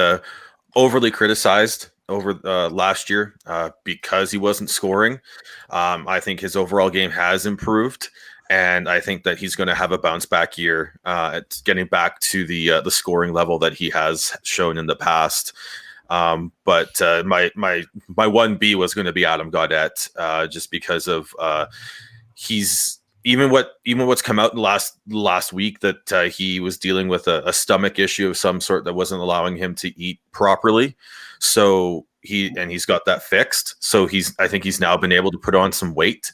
overly criticized over last year because he wasn't scoring. I think his overall game has improved, and I think that he's going to have a bounce back year at getting back to the scoring level that he has shown in the past. But my 1B was going to be Adam Gaudette, just because of he's even what's come out in last week, that he was dealing with a stomach issue of some sort that wasn't allowing him to eat properly. So he's got that fixed. So I think he's now been able to put on some weight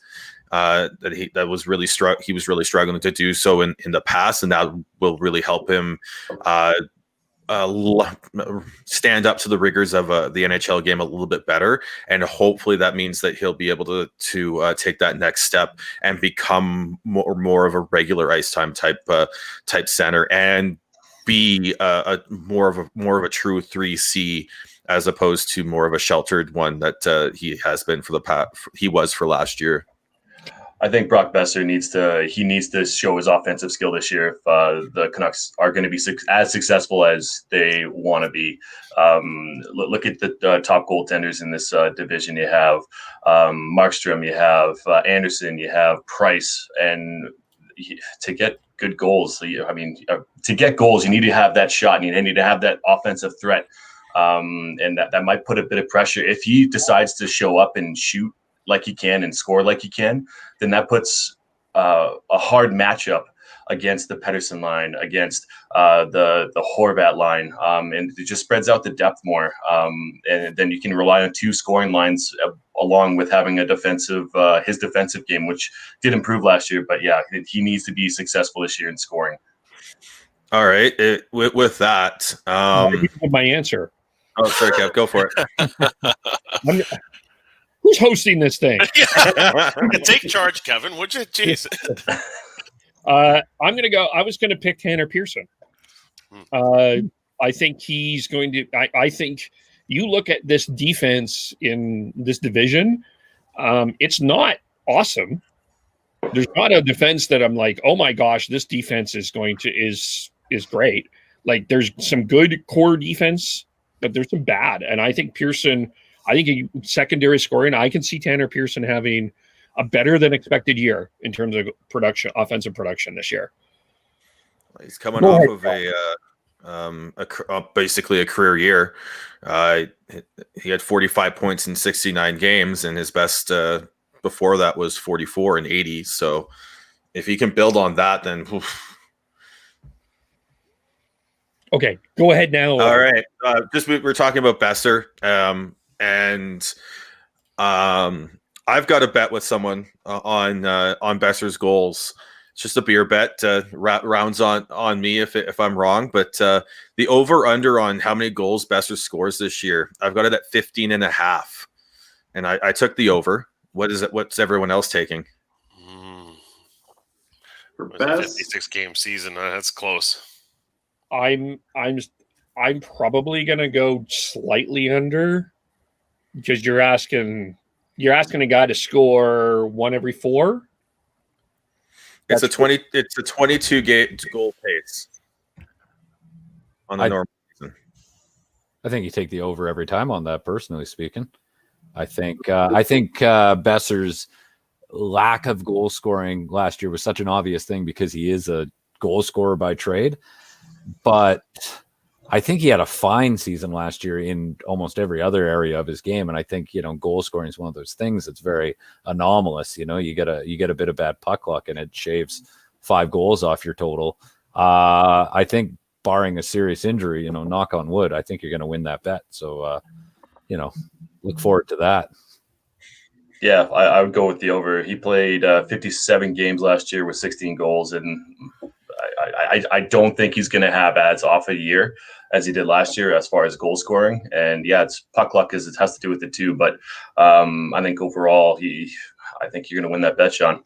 he was really struggling to do so in the past, and that will really help him stand up to the rigors of the NHL game a little bit better, and hopefully that means that he'll be able to take that next step and become more of a regular ice time type center, and be more of a true 3C as opposed to more of a sheltered one that he has been he was for last year. I think Brock Besser needs to show his offensive skill this year if the Canucks are going to be as successful as they want to be. Look at the top goaltenders in this division. You have Markstrom, you have Anderson, you have Price, and to get good goals, to get goals, you need to have that shot, and you need to have that offensive threat, and that might put a bit of pressure. If he decides to show up and shoot like he can and score like he can, then that puts a hard matchup against the Pettersson line, against the Horvat line, and it just spreads out the depth more. And then you can rely on two scoring lines along with having a his defensive game, which did improve last year. But yeah, he needs to be successful this year in scoring. All right. With that, my answer. Oh, sorry, Kev, go for it. Who's hosting this thing? Take charge, Kevin. Would you? Jeez. I'm going to go. I was going to pick Tanner Pearson. I think he's going to. I think you look at this defense in this division. It's not awesome. There's not a defense that I'm like, oh my gosh, this defense is great. Like there's some good core defense, but there's some bad. And I think Pearson. I think secondary scoring. I can see Tanner Pearson having a better than expected year in terms of production, offensive production this year. He's coming off of basically a career year. He had 45 points in 69 games, and his best before that was 44 and 80. So if he can build on that, then. Oof. Okay, go ahead now. All right. We're talking about Besser, and I've got a bet with someone on Besser's goals. It's just a beer bet. Rounds on me if I'm wrong, but the over under on how many goals Besser scores this year, I've got it at 15.5, and I took the over. What is it? What's everyone else taking? For best 56-game season, that's close. I'm probably gonna go slightly under because you're asking a guy to score one every four. It's a 22 goal pace on the normal season. I think you take the over every time on that, personally speaking. I think Besser's lack of goal scoring last year was such an obvious thing because he is a goal scorer by trade. But I think he had a fine season last year in almost every other area of his game. And I think, goal scoring is one of those things that's very anomalous. You get a bit of bad puck luck and it shaves 5 goals off your total. I think barring a serious injury, knock on wood, I think you're going to win that bet. So, look forward to that. Yeah, I would go with the over. He played 57 games last year with 16 goals, and I don't think he's going to have as off a year as he did last year as far as goal scoring. And yeah, it's puck luck it has to do with it too. But I think overall, I think you're going to win that bet, Sean.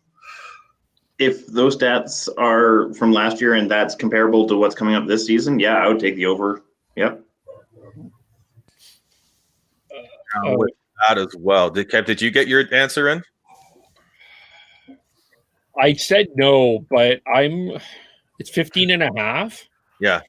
If those stats are from last year and that's comparable to what's coming up this season, yeah, I would take the over. Yep. With that as well. Kev, did you get your answer in? I said no, but it's 15.5. Yeah.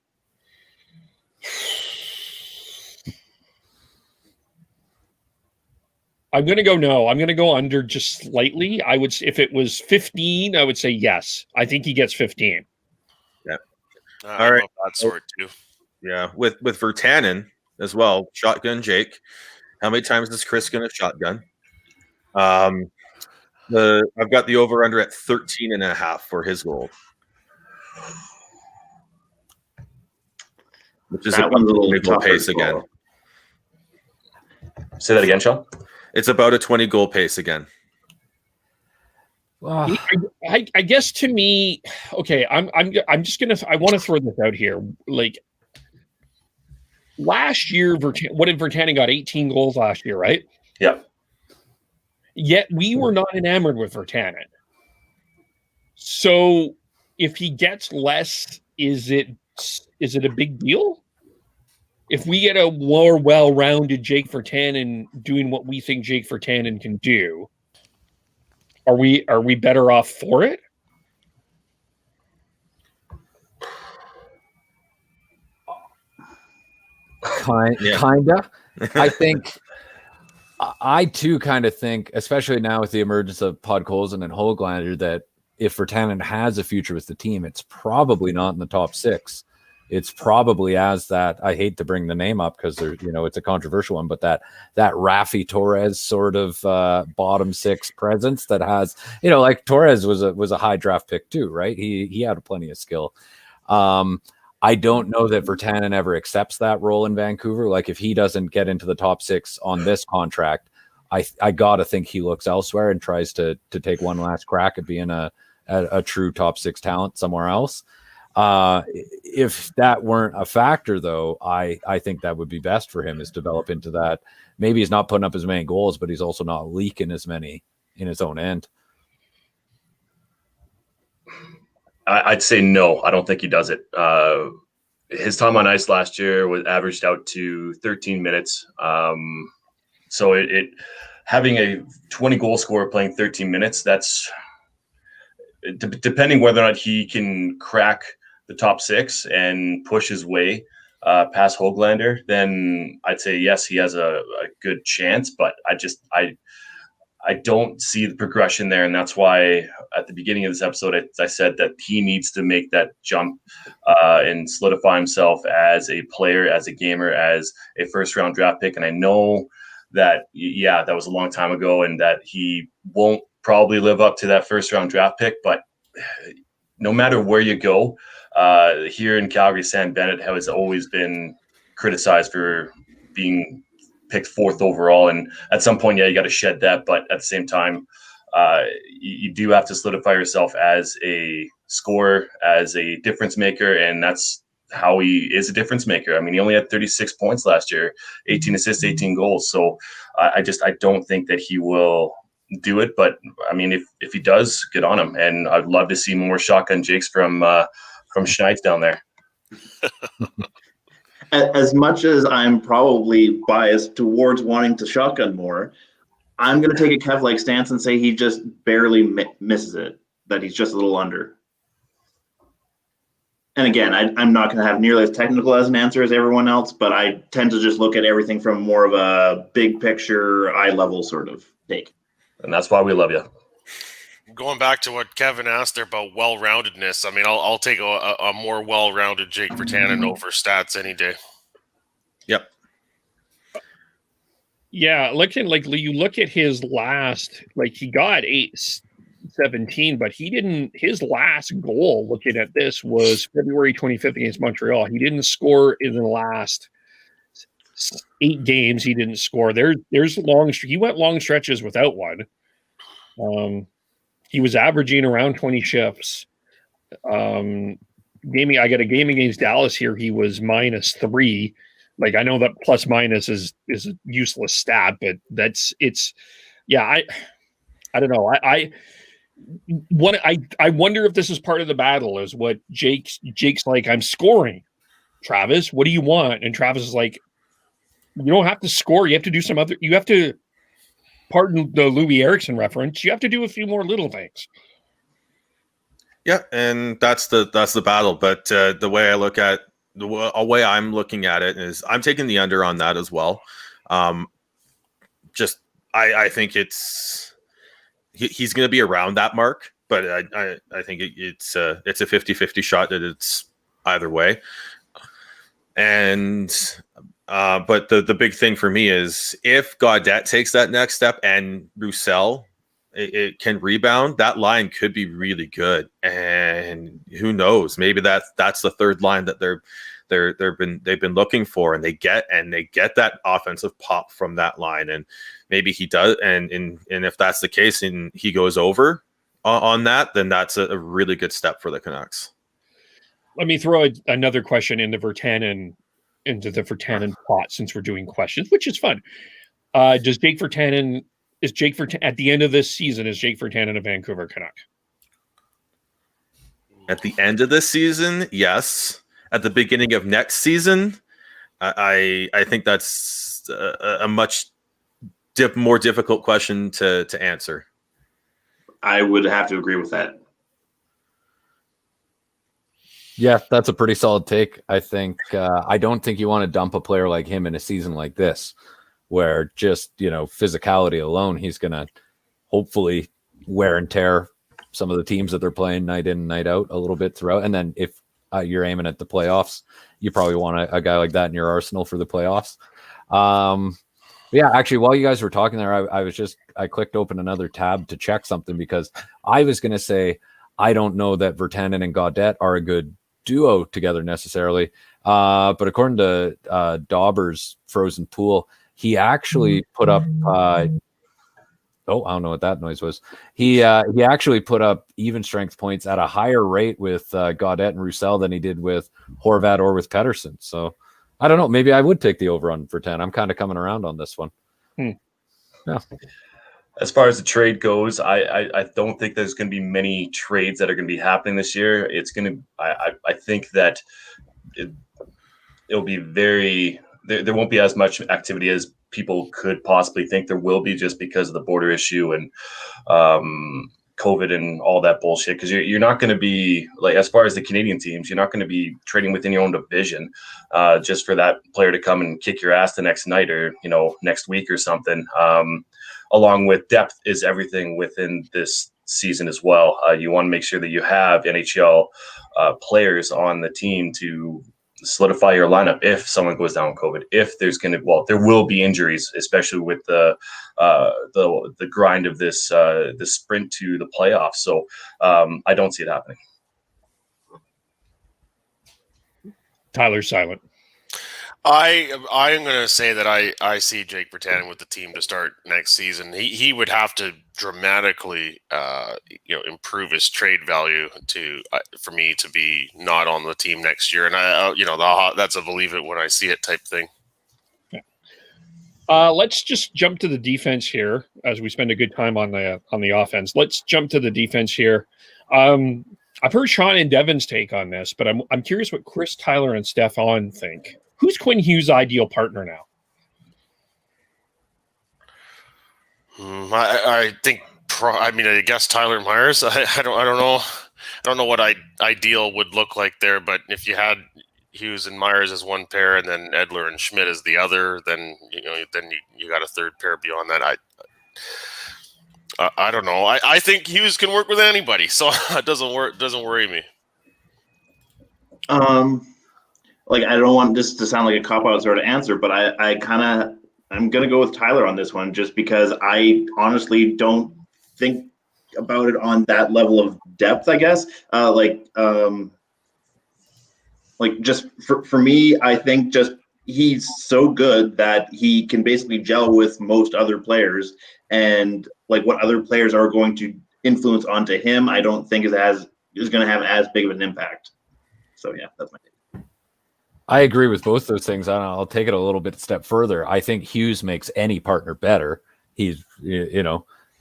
I'm going to go no. I'm going to go under just slightly. If it was 15, I would say yes. I think he gets 15. Yeah. All right. That sort too. Yeah. With Virtanen as well, shotgun Jake. How many times is Chris going to shotgun? I've got the over under at 13.5 for his goal. Which is about a little goal pace again. Say that again, Sean. It's about a 20 goal pace again. Wow. I guess to me, okay, I'm just gonna. I want to throw this out here. Like last year, Virtanen got 18 goals last year, right? Yeah. Yet we were not enamored with Virtanen. So if he gets less, is it a big deal? If we get a more well-rounded Jake Virtanen doing what we think Jake Virtanen can do, Are we better off for it? Kinda. I think I too kind of think, especially now with the emergence of Podkolzin and Hoglander, that if Virtanen has a future with the team, it's probably not in the top 6. It's probably as that. I hate to bring the name up because it's a controversial one, but that Rafi Torres sort of bottom 6 presence that has, like Torres was a high draft pick too, right? He had plenty of skill. I don't know that Virtanen ever accepts that role in Vancouver. Like if he doesn't get into the top 6 on this contract, I gotta think he looks elsewhere and tries to take one last crack at being a true top 6 talent somewhere else. If that weren't a factor, though, I think that would be best for him is develop into that. Maybe he's not putting up as many goals, but he's also not leaking as many in his own end. I'd say no. I don't think he does it. His time on ice last year was averaged out to 13 minutes. So it having a 20 goal scorer playing 13 minutes, that's depending whether or not he can crack the top 6 and push his way past Hoglander, then I'd say yes, he has a good chance. But I don't see the progression there, and that's why at the beginning of this episode I said that he needs to make that jump and solidify himself as a player, as a gamer, as a first-round draft pick. And I know that, that was a long time ago, and that he won't probably live up to that first-round draft pick. But no matter where you go, here in Calgary, Sam Bennett has always been criticized for being picked 4th overall, and at some point, you got to shed that. But at the same time, you do have to solidify yourself as a scorer, as a difference maker, and that's how he is a difference maker. I mean, he only had 36 points last year, 18 assists, 18 goals. So I don't think that he will do it. But I mean, if he does, good on him. And I'd love to see more shotgun jakes from Schmidt down there. As much as I'm probably biased towards wanting to shotgun more, I'm going to take a Kev-like stance and say he just barely misses it, that he's just a little under. And again, I'm not going to have nearly as technical as an answer as everyone else, but I tend to just look at everything from more of a big picture, eye level sort of take. And that's why we love you. Going back to what Kevin asked there about well-roundedness, I mean, I'll take a more well-rounded Jake Virtanen over stats any day. Yep. Yeah, you look at his last, he got 8-17, but his last goal, looking at this, was February 25th against Montreal. He didn't score in the last 8 games. He didn't score. There's he went long stretches without one. He was averaging around 20 shifts. I got a game against Dallas here. He was -3. I know that plus minus is a useless stat, but I don't know. I wonder if this is part of the battle, is what Jake's like, I'm scoring. Travis, what do you want? And Travis is like, you don't have to score. You have to do you have to, pardon the Louis Eriksson reference, you have to do a few more little things. Yeah, and that's the battle. But the way I'm looking at it is I'm taking the under on that as well. I think he's going to be around that mark, but I think it's a 50-50 shot that it's either way. And but the big thing for me is if Gaudette takes that next step and Roussel it can rebound, that line could be really good. And who knows, maybe that's the third line that they've been looking for, and they get that offensive pop from that line. And maybe he does, and if that's the case and he goes over on that, then that's a really good step for the Canucks. Let me throw another question into the Virtanen pot, since we're doing questions, which is fun. Is Jake Virtanen at the end of this season, is Jake Virtanen a Vancouver Canuck? At the end of this season, yes. At the beginning of next season, I think that's a much more difficult question to answer. I would have to agree with that. Yeah, that's a pretty solid take. I think I don't think you want to dump a player like him in a season like this, where just physicality alone, he's going to hopefully wear and tear some of the teams that they're playing night in and night out a little bit throughout. And then if you're aiming at the playoffs, you probably want a guy like that in your arsenal for the playoffs. Yeah, actually, while you guys were talking there, I clicked open another tab to check something, because I was going to say I don't know that Virtanen and Godet are a good duo together necessarily. But according to Dauber's Frozen Pool, he actually put up I don't know what that noise was. He actually put up even strength points at a higher rate with Godet and Roussel than he did with Horvat or with Pettersson. So I don't know. Maybe I would take the over on for 10. I'm kind of coming around on this one. Yeah. As far as the trade goes, I don't think there's going to be many trades that are going to be happening this year. It's going to, I think that it'll be there won't be as much activity as people could possibly think there will be, just because of the border issue and COVID and all that bullshit. Because you're not going to be, like, as far as the Canadian teams, you're not going to be trading within your own division just for that player to come and kick your ass the next night or next week or something. Along with depth is everything within this season as well. You want to make sure that you have NHL players on the team to solidify your lineup if someone goes down with COVID. If there's there will be injuries, especially with the grind of this the sprint to the playoffs. So I don't see it happening. Tyler's silent. I am going to say that I see Jake Virtanen with the team to start next season. He would have to dramatically improve his trade value for me to be not on the team next year. And that's a believe it when I see it type thing. Let's just jump to the defense here as we spend a good time on the offense. Let's jump to the defense here. I've heard Sean and Devin's take on this, but I'm curious what Chris, Tyler, and Stefan think. Who's Quinn Hughes' ideal partner now? I think. I guess Tyler Myers. I don't know. I don't know what ideal would look like there. But if you had Hughes and Myers as one pair, and then Edler and Schmidt as the other, then you got a third pair beyond that. I don't know. I think Hughes can work with anybody, so it doesn't worry me. I don't want this to sound like a cop-out sort of answer, but I'm going to go with Tyler on this one, just because I honestly don't think about it on that level of depth, I guess. Just for me, I think just he's so good that he can basically gel with most other players, and what other players are going to influence onto him, I don't think is going to have as big of an impact. So yeah, that's my take. I agree with both those things. I'll take it a little bit step further. I think Hughes makes any partner better. He's,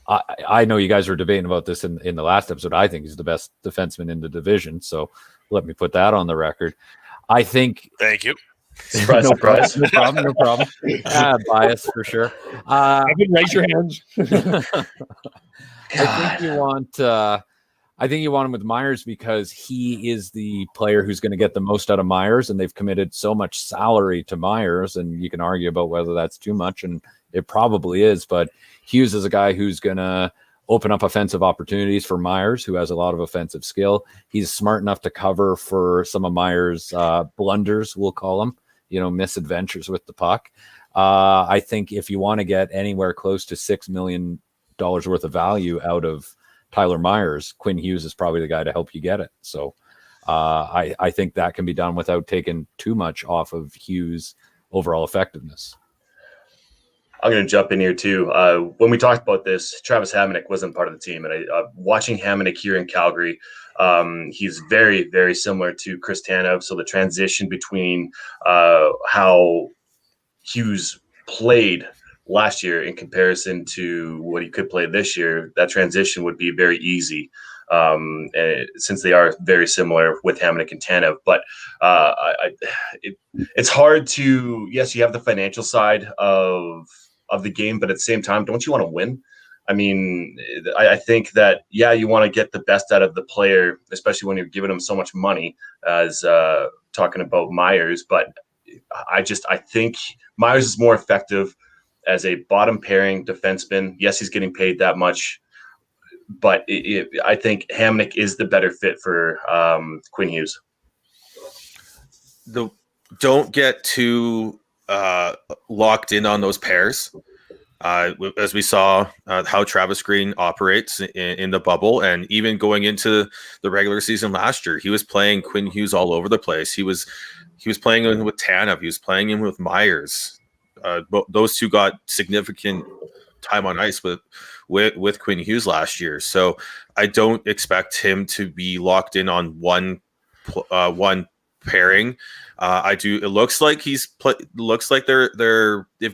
I know you guys were debating about this in the last episode. I think he's the best defenseman in the division. So let me put that on the record. I think. Thank you. Surprise, surprise. No problem. Bias for sure. Raise your hands. I think you want him with Myers because he is the player who's going to get the most out of Myers, and they've committed so much salary to Myers, and you can argue about whether that's too much, and it probably is. But Hughes is a guy who's going to open up offensive opportunities for Myers, who has a lot of offensive skill. He's smart enough to cover for some of Myers' blunders, we'll call them, misadventures with the puck. I think if you want to get anywhere close to $6 million worth of value out of Tyler Myers, Quinn Hughes is probably the guy to help you get it. So I think that can be done without taking too much off of Hughes' overall effectiveness. I'm going to jump in here too. When we talked about this, Travis Hamonic wasn't part of the team, and watching Hamonic here in Calgary, he's very, very similar to Chris Tanev. So the transition between how Hughes played last year in comparison to what he could play this year, that transition would be very easy, since they are very similar with Hamonic and Tanev. But it's hard to, yes, you have the financial side of the game, but at the same time, don't you want to win? I mean, I think that, you want to get the best out of the player, especially when you're giving them so much money, as talking about Myers. But I think Myers is more effective as a bottom pairing defenseman. Yes, he's getting paid that much, but I think Hamonic is the better fit for Quinn Hughes. Don't get too locked in on those pairs. As we saw how Travis Green operates in the bubble, and even going into the regular season last year, he was playing Quinn Hughes all over the place. He was playing him with Tanev. He was playing him with Myers. Those two got significant time on ice with Quinn Hughes last year. So I don't expect him to be locked in on one pairing. It looks like they've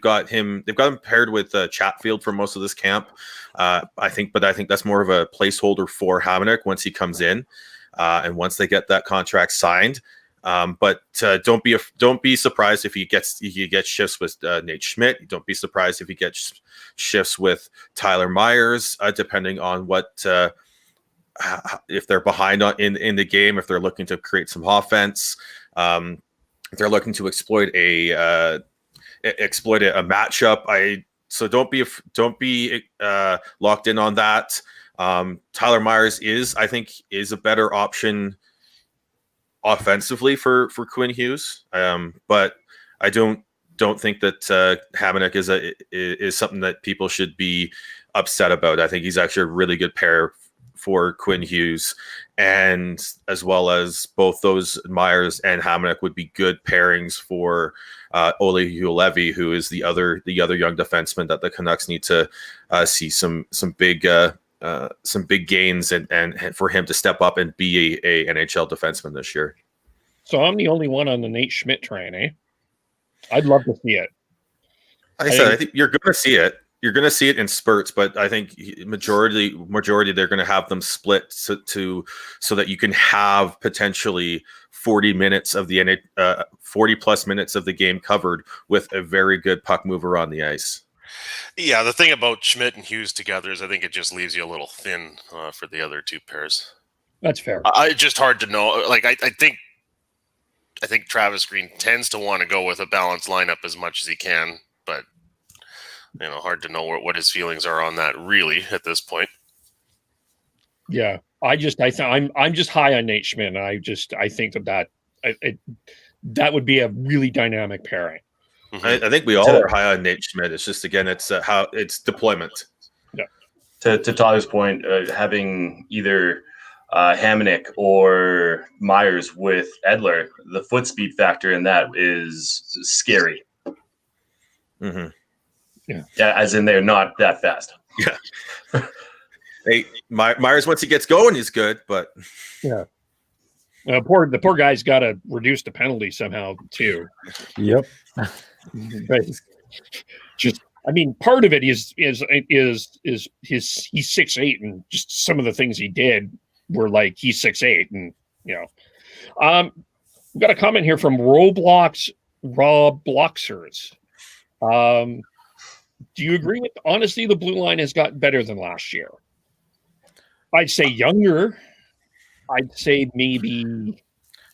got him paired with Chatfield for most of this camp. I think that's more of a placeholder for Hamonic once he comes in, and once they get that contract signed. But don't be surprised if he gets shifts with Nate Schmidt. Don't be surprised if he gets shifts with Tyler Myers, depending on what if they're behind in the game, if they're looking to create some offense. If they're looking to exploit a matchup. So don't be locked in on that. Tyler Myers I think is a better option offensively for Quinn Hughes. But I don't think that Hamonic is something that people should be upset about. I think he's actually a really good pair for Quinn Hughes, and as well as both those Myers and Hamonic would be good pairings for Ole Juolevi, who is the other young defenseman that the Canucks need to see some big gains and for him to step up and be a NHL defenseman this year. So I'm the only one on the Nate Schmidt train, eh? I'd love to see it. I think you're going to see it. You're going to see it in spurts, but I think majority they're going to have them split so that you can have potentially 40 minutes of the 40 plus minutes of the game covered with a very good puck mover on the ice. Yeah, the thing about Schmidt and Hughes together is I think it just leaves you a little thin for the other two pairs. That's fair. It's just hard to know. Like I think Travis Green tends to want to go with a balanced lineup as much as he can, but hard to know what his feelings are on that really at this point. Yeah, I'm just high on Nate Schmidt, and I think that would be a really dynamic pairing. Mm-hmm. I think we all are high on Nate Schmidt. It's just, again, it's how it's deployment. Yeah. To Tyler's point, having either Hamonic or Myers with Edler, the foot speed factor in that is scary. Mm-hmm. Yeah, as in they're not that fast. Yeah. Hey, Myers, once he gets going, he's good, but yeah. The poor guy's got to reduce the penalty somehow too. Yep. But part of it is he's 6'8", and just some of the things he did were like he's 6'8", and we've got a comment here from Roblox Rob Bloxers. Do you agree with honestly the blue line has gotten better than last year? I'd say younger. I'd say maybe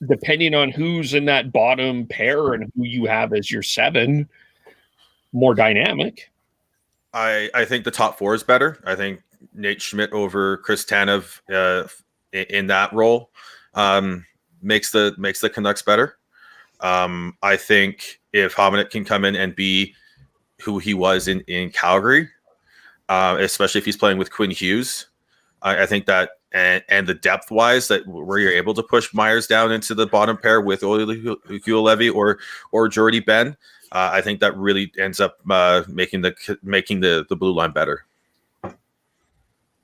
depending on who's in that bottom pair and who you have as your 7, more dynamic. I think the top 4 is better. I think Nate Schmidt over Chris Tanev in that role makes the Canucks better. I think if Hamonic can come in and be who he was in Calgary, especially if he's playing with Quinn Hughes, I think that and the depth wise that where you're able to push Myers down into the bottom pair with Ole Juolevi or Jordy Ben, I think that really ends up making the blue line better.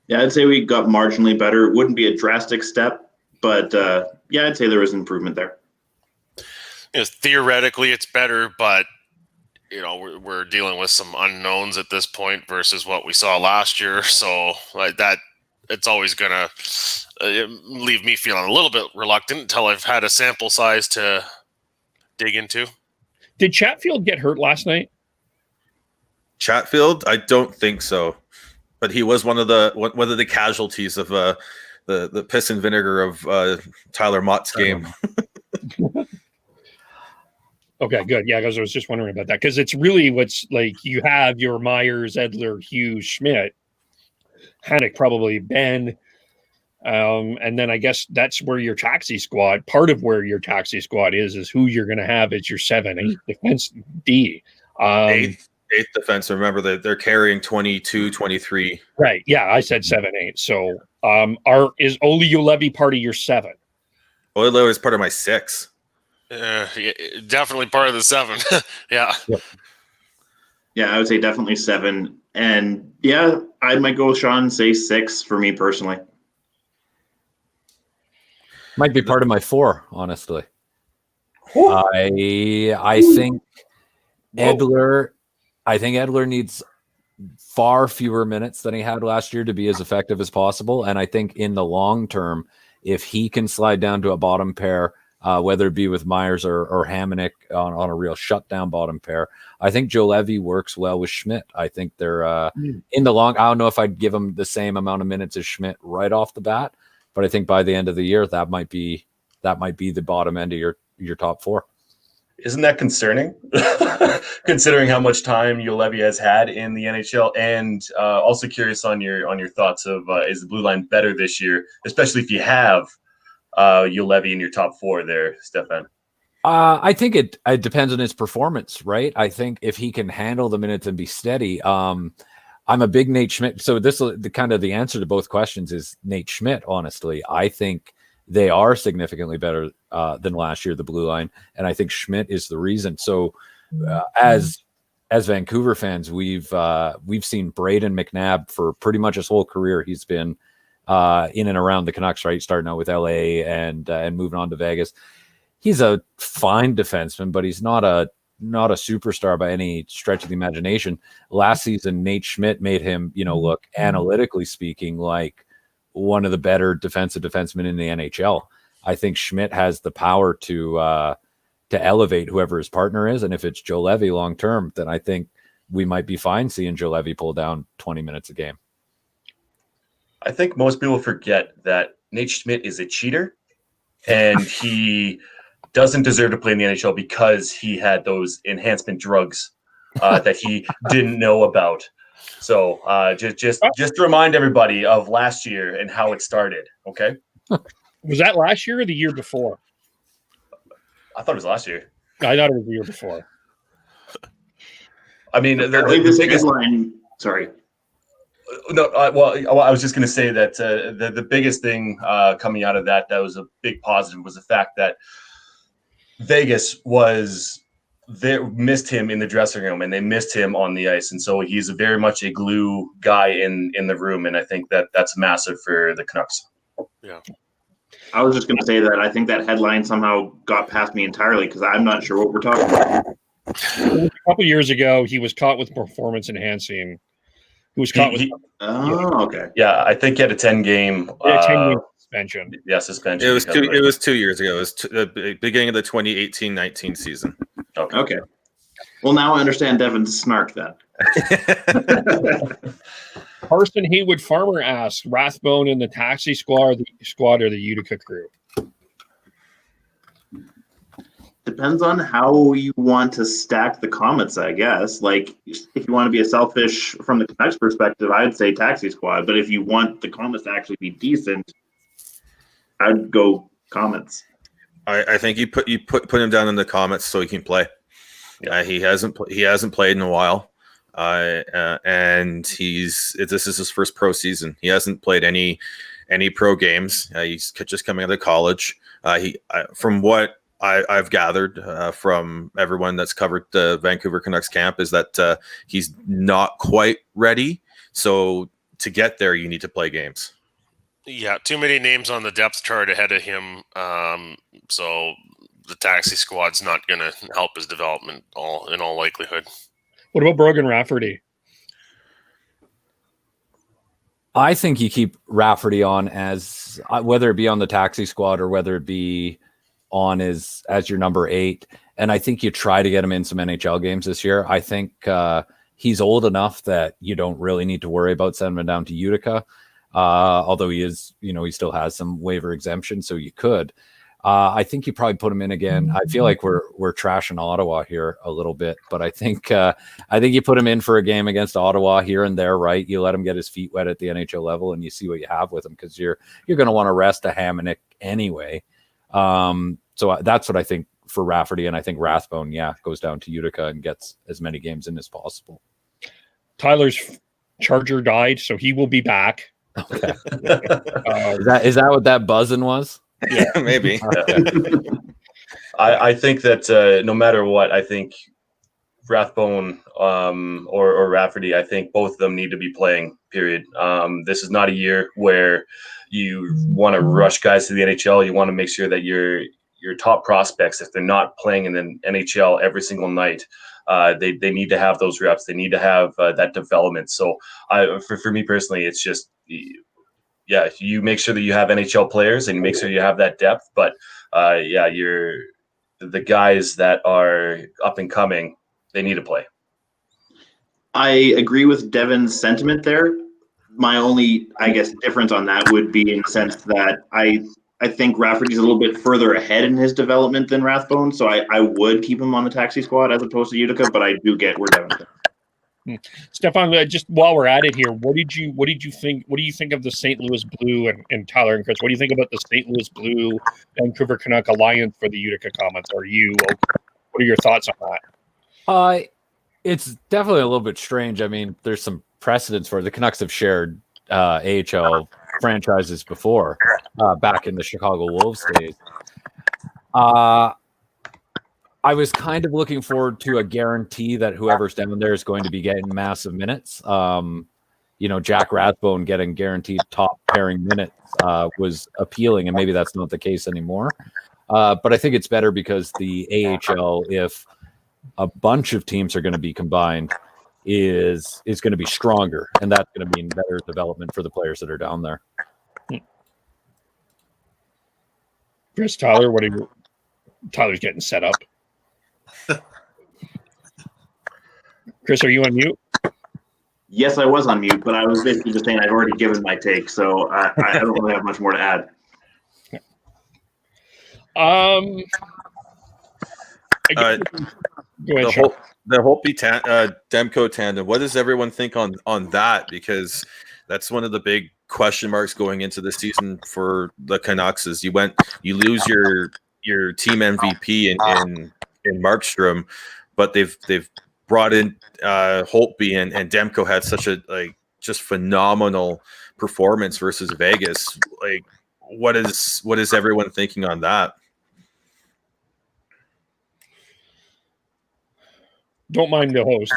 Yeah, I'd say we got marginally better. It wouldn't be a drastic step, but I'd say there was improvement there. Theoretically, it's better, but we're dealing with some unknowns at this point versus what we saw last year. So like that, it's always gonna leave me feeling a little bit reluctant until I've had a sample size to dig into. Did Chatfield get hurt last night? Chatfield, I don't think so. but he was one of the casualties of the piss and vinegar of Tyler Mott's game. Okay, good. Yeah, because I was just wondering about that, because it's really what's like you have your Myers, Edler, Hughes, Schmidt, Hamonic, probably Ben, and then I guess that's where your taxi squad. Part of where your taxi squad is who you're going to have as your 7-8 defense D. Eighth defense. Remember that they're carrying 22, 23. Right. Yeah, I said 7-8. So, is Oli Ulevi part of your 7? Oilo is part of my 6. Yeah, definitely part of the 7. Yeah. Yep. Yeah, I would say definitely 7. And yeah, I might go with Sean and say 6 for me personally. Might be part of my 4, honestly. I think Edler. I think Edler needs far fewer minutes than he had last year to be as effective as possible. And I think in the long term, if he can slide down to a bottom pair, whether it be with Myers or Hamonic on a real shutdown bottom pair, I think Joe Levy works well with Schmidt. I think they're in the long. I don't know if I'd give him the same amount of minutes as Schmidt right off the bat, but I think by the end of the year that might be the bottom end of your top 4. Isn't that concerning, considering how much time Ulevi has had in the NHL? And also curious on your thoughts of is the blue line better this year, especially if you have Ulevi in your top 4 there, Stefan? I think it depends on his performance, right? I think if he can handle the minutes and be steady. I'm a big Nate Schmidt. So the answer to both questions is Nate Schmidt. Honestly, I think they are significantly better than last year, the blue line, and I think Schmidt is the reason. So, as Vancouver fans, we've seen Braden McNabb for pretty much his whole career. He's been in and around the Canucks, right? Starting out with LA and moving on to Vegas. He's a fine defenseman, but he's not a superstar by any stretch of the imagination. Last season, Nate Schmidt made him, look analytically speaking like one of the better defensive defensemen in the NHL. I think Schmidt has the power to elevate whoever his partner is. And if it's Joe Levy long term, then I think we might be fine seeing Joe Levy pull down 20 minutes a game. I think most people forget that Nate Schmidt is a cheater and he doesn't deserve to play in the NHL because he had those enhancement drugs that he didn't know about. So just to remind everybody of last year and how it started. Okay. Was that last year or the year before? I thought it was last year. I thought it was the year before. I mean, I think the biggest line. Sorry. No, well, I was just going to say that the biggest thing coming out of that was a big positive was the fact that Vegas they missed him in the dressing room and they missed him on the ice. And so he's very much a glue guy in the room. And I think that's massive for the Canucks. Yeah. I was just going to say that I think that headline somehow got past me entirely because I'm not sure what we're talking about. A couple years ago, he was caught with performance enhancing. He was caught with. Okay. Yeah, I think he had a 10-game 10-game suspension. Yeah, suspension. It was 2 years ago. It was the beginning of the 2018-19 season. Okay. Well, now I understand Devin's snark then. Carson Haywood Farmer asks, Rathbone in the taxi squad or the Utica crew? Depends on how you want to stack the comments, I guess. Like, if you want to be a selfish from the Canucks perspective, I'd say taxi squad. But if you want the comments to actually be decent, I'd go comments. I think you put him down in the comments so he can play. He hasn't played in a while, and this is his first pro season. He hasn't played any pro games. He's just coming out of college. From what I've gathered from everyone that's covered the Vancouver Canucks camp is that he's not quite ready. So to get there, you need to play games. Yeah, too many names on the depth chart ahead of him. So the taxi squad's not going to help his development in all likelihood. What about Brogan Rafferty? I think you keep Rafferty on as whether it be on the taxi squad or whether it be on as your number 8. And I think you try to get him in some NHL games this year. I think he's old enough that you don't really need to worry about sending him down to Utica. Although he is, he still has some waiver exemption, so you could. I think you probably put him in again. I feel like we're trashing Ottawa here a little bit, but I think you put him in for a game against Ottawa here and there, right? You let him get his feet wet at the NHL level, and you see what you have with him, because you're going to want to rest a Hamonic anyway. So that's what I think for Rafferty, and I think Rathbone, goes down to Utica and gets as many games in as possible. Tyler's charger died, so he will be back. Okay. Is that what that buzzing was? Yeah, maybe. I think that no matter what, I think Rathbone or Rafferty, I think both of them need to be playing, period. This is not a year where you want to rush guys to the NHL. You want to make sure that your top prospects, if they're not playing in the NHL every single night, they need to have those reps. They need to have that development. So for me personally, it's just – you make sure that you have NHL players and you make sure you have that depth. But the guys that are up and coming, they need to play. I agree with Devin's sentiment there. My only, difference on that would be in the sense that I think Rafferty's a little bit further ahead in his development than Rathbone, so I would keep him on the taxi squad as opposed to Utica. But I do get where Devin's at. Stefan, just while we're at it here, what do you think of the St. Louis Blue and Tyler and Chris? What do you think about the St. Louis Blue Vancouver Canuck alliance for the Utica Comets? What are your thoughts on that? It's definitely a little bit strange. I mean, there's some precedents for it. The Canucks have shared AHL franchises before, back in the Chicago Wolves days. I was kind of looking forward to a guarantee that whoever's down there is going to be getting massive minutes. Jack Rathbone getting guaranteed top pairing minutes was appealing, and maybe that's not the case anymore. But I think it's better because the AHL, if a bunch of teams are going to be combined, is going to be stronger, and that's going to mean better development for the players that are down there. Chris, Tyler, Tyler's getting set up. Chris, are you on mute? Yes, I was on mute, but I was basically just saying I've already given my take, so I don't really have much more to add. Go ahead, Sean. The Holtby Demko tandem. What does everyone think on that? Because that's one of the big question marks going into the season for the Canucks. Is you lose your team MVP in Markstrom, but they've brought in Holtby, and Demko had such a just phenomenal performance versus Vegas. What is everyone thinking on that? Don't mind the host.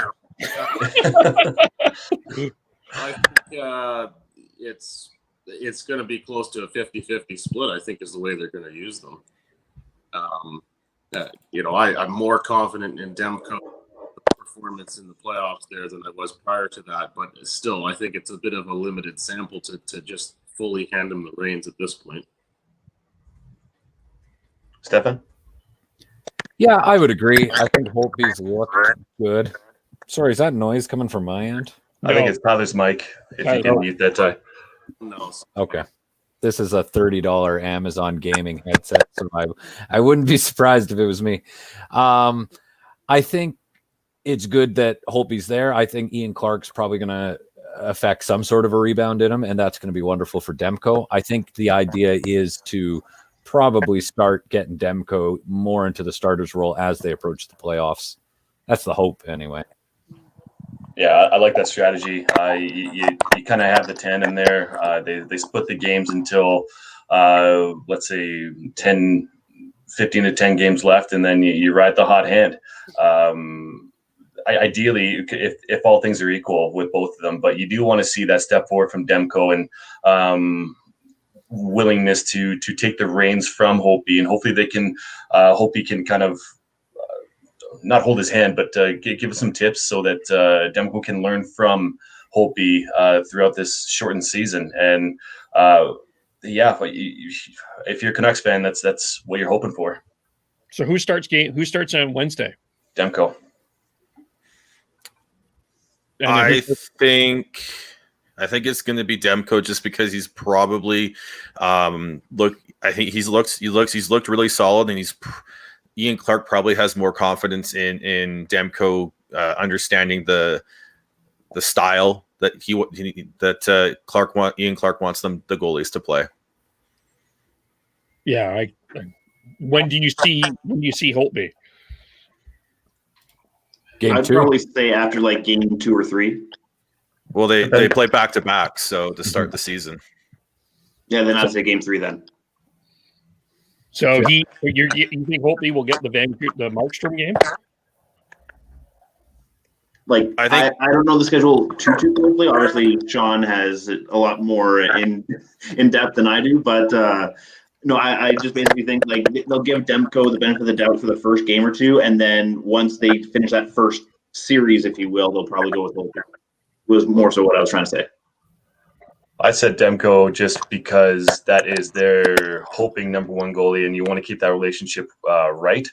I think it's going to be close to a 50-50 split, I think, is the way they're going to use them. I'm more confident in Demko performance in the playoffs there than I was prior to that, but still, I think it's a bit of a limited sample to just fully hand him the reins at this point. Stefan? Yeah, I would agree. I think Holtby's look good. Sorry, is that noise coming from my end? I think it's Tyler's mic. If you can mute that, Ty. No. Okay. This is a $30 Amazon gaming headset, so I wouldn't be surprised if it was me. I think it's good that Holtby's there. I think Ian Clark's probably going to affect some sort of a rebound in him, and that's going to be wonderful for Demko. I think the idea is to probably start getting Demko more into the starter's role as they approach the playoffs. That's the hope, anyway. Yeah, I like that strategy. You kind of have the tandem there. They split the games until, let's say, 15 to 10 games left, and then you ride the hot hand. Ideally, if all things are equal with both of them, but you do want to see that step forward from Demko and willingness to take the reins from Holtby, and hopefully they can Holtby can kind of not hold his hand, but give us some tips so that Demko can learn from Holtby throughout this shortened season. And if you're a Canucks fan, that's what you're hoping for. So who starts on Wednesday? Demko. I think it's going to be Demko just because he's probably I think he's looked really solid, and Ian Clark probably has more confidence in Demko understanding the style that Ian Clark wants the goalies to play. Yeah, when do you see Holtby? I'd probably say after like game 2 or 3. Well, they play back to back, so to start the season. Yeah, then I'd say game 3 then. So you think Holtby will get the Markstrom game? Like I don't know the schedule too closely. Obviously, Sean has a lot more in depth than I do, but no, I just basically think like they'll give Demko the benefit of the doubt for the first game or two, and then once they finish that first series, if you will, they'll probably go with Holtby. Was more so what I was trying to say. I said Demko just because that is their hoping number one goalie, and you want to keep that relationship right.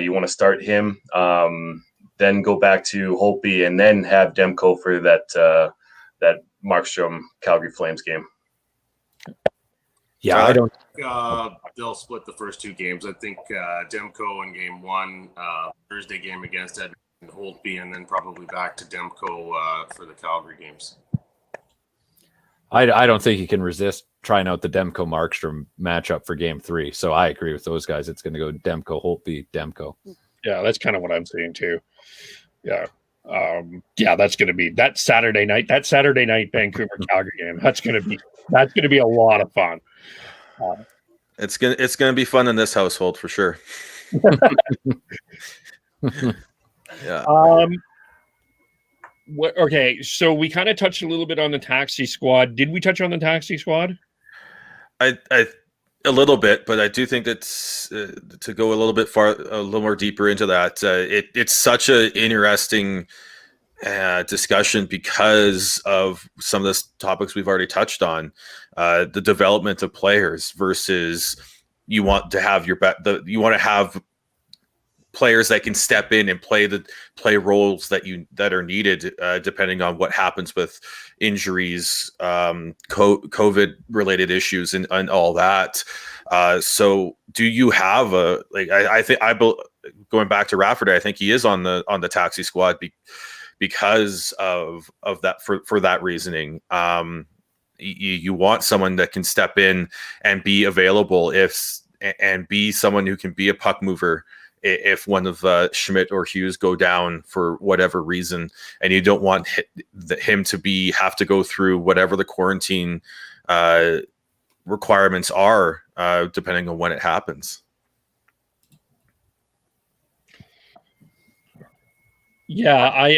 You want to start him, then go back to Holtby, and then have Demko for that Markstrom Calgary Flames game. Yeah, I don't. They'll split the first 2 games. I think Demko in game 1, Thursday game against Edmonton, Holtby, and then probably back to Demko for the Calgary games. I don't think you can resist trying out the Demko Markstrom matchup for game 3. So I agree with those guys. It's going to go Demko, Holtby, Demko. Yeah, that's kind of what I'm saying too. Yeah. That's going to be that Saturday night Vancouver Calgary game. That's going to be a lot of fun. It's gonna be fun in this household for sure. Yeah. Okay, so we kind of touched a little bit on the taxi squad. Did we touch on the taxi squad? I a little bit, but I do think that's to go a little more deeper into that. It's such an interesting discussion because of some of the topics we've already touched on. The development of players versus you want to have players that can step in and play roles that are needed depending on what happens with injuries, COVID related issues, and all that. So do you have going back to Rafferty, I think he is on the taxi squad because of that for that reasoning. You want someone that can step in and be available and be someone who can be a puck mover if one of Schmidt or Hughes go down for whatever reason, and you don't want him to have to go through whatever the quarantine requirements are, depending on when it happens. Yeah,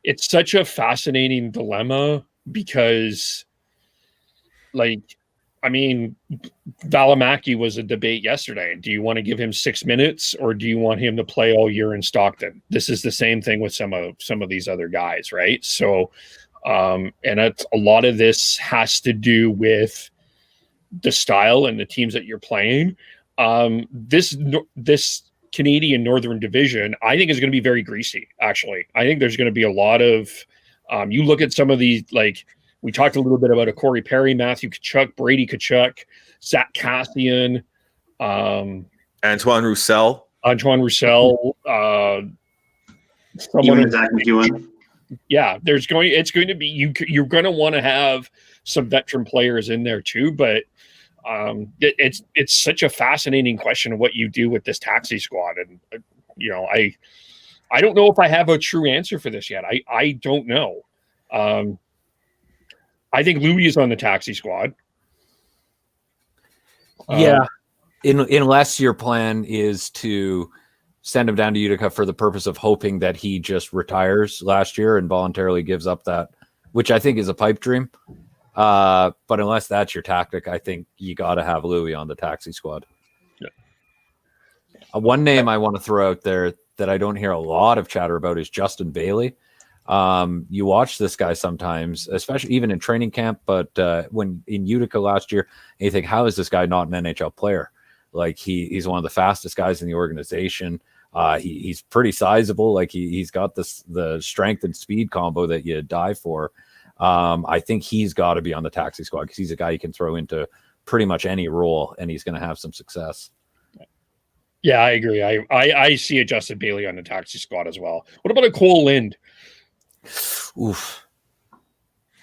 it's such a fascinating dilemma because, Valimaki was a debate yesterday. Do you want to give him 6 minutes, or do you want him to play all year in Stockton? This is the same thing with some of these other guys, right? So, and a lot of this has to do with the style and the teams that you're playing. This Canadian Northern Division, I think, is going to be very greasy. Actually, I think there's going to be a lot of. You look at some of these, we talked a little bit about a Corey Perry, Matthew Tkachuk, Brady Tkachuk, Zach Cassian, Antoine Roussel, even Zach McEwen. Yeah, it's going to be you're going to want to have some veteran players in there too, but it's such a fascinating question of what you do with this taxi squad, and I don't know if I have a true answer for this yet. I don't know. I think Louis is on the taxi squad. Yeah, unless your plan is to send him down to Utica for the purpose of hoping that he just retires last year and voluntarily gives up that, which I think is a pipe dream. But unless that's your tactic, I think you got to have Louis on the taxi squad. Yeah. One name I want to throw out there that I don't hear a lot of chatter about is Justin Bailey. You watch this guy sometimes, especially even in training camp, but when in Utica last year, and you think, how is this guy not an NHL player? Like he's one of the fastest guys in the organization. He's pretty sizable. Like he's got the strength and speed combo that you die for. I think he's got to be on the taxi squad because he's a guy you can throw into pretty much any role and he's going to have some success. Yeah, I agree. I see a Justin Bailey on the taxi squad as well. What about a Cole Lind? Oof.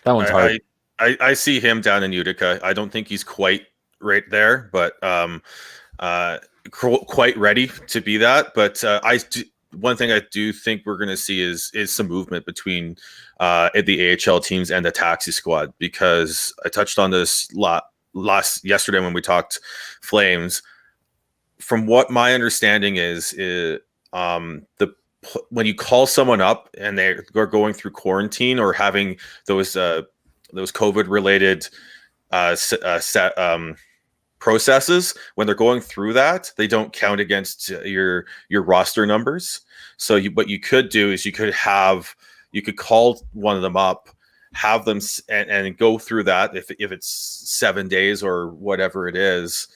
That one's hard. I see him down in Utica. I don't think he's quite right there, but quite ready to be that. But one thing I do think we're going to see is some movement between the AHL teams and the taxi squad, because I touched on this yesterday when we talked Flames. From what my understanding is when you call someone up and they're going through quarantine or having those COVID related processes, when they're going through that, they don't count against your roster numbers. So what you could do is you could call one of them up, have them and go through that if it's 7 days or whatever it is,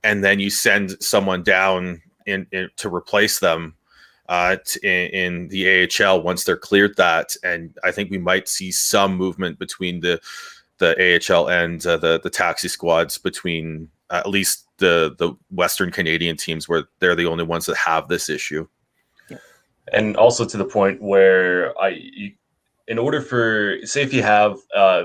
and then you send someone down in to replace them in the AHL once they're cleared that. And I think we might see some movement between the AHL and the taxi squads, between at least the Western Canadian teams, where they're the only ones that have this issue. And also to the point where in order for, say, if you have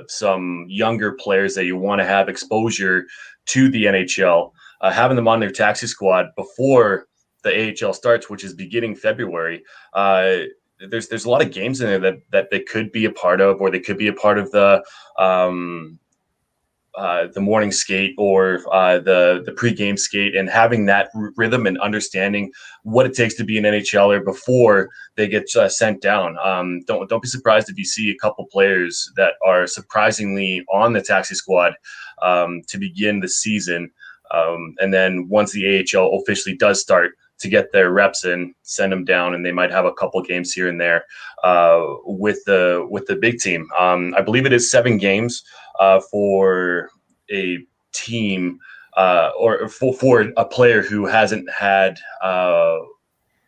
some younger players that you want to have exposure to the NHL, having them on their taxi squad before the AHL starts, which is beginning February, there's a lot of games in there that they could be a part of, or they could be a part of the morning skate or the pregame skate, and having that rhythm and understanding what it takes to be an NHLer before they get sent down. Don't be surprised if you see a couple players that are surprisingly on the taxi squad to begin the season, and then once the AHL officially does start, to get their reps in, send them down, and they might have a couple games here and there with the big team. I believe it is 7 games for a team or for a player who hasn't had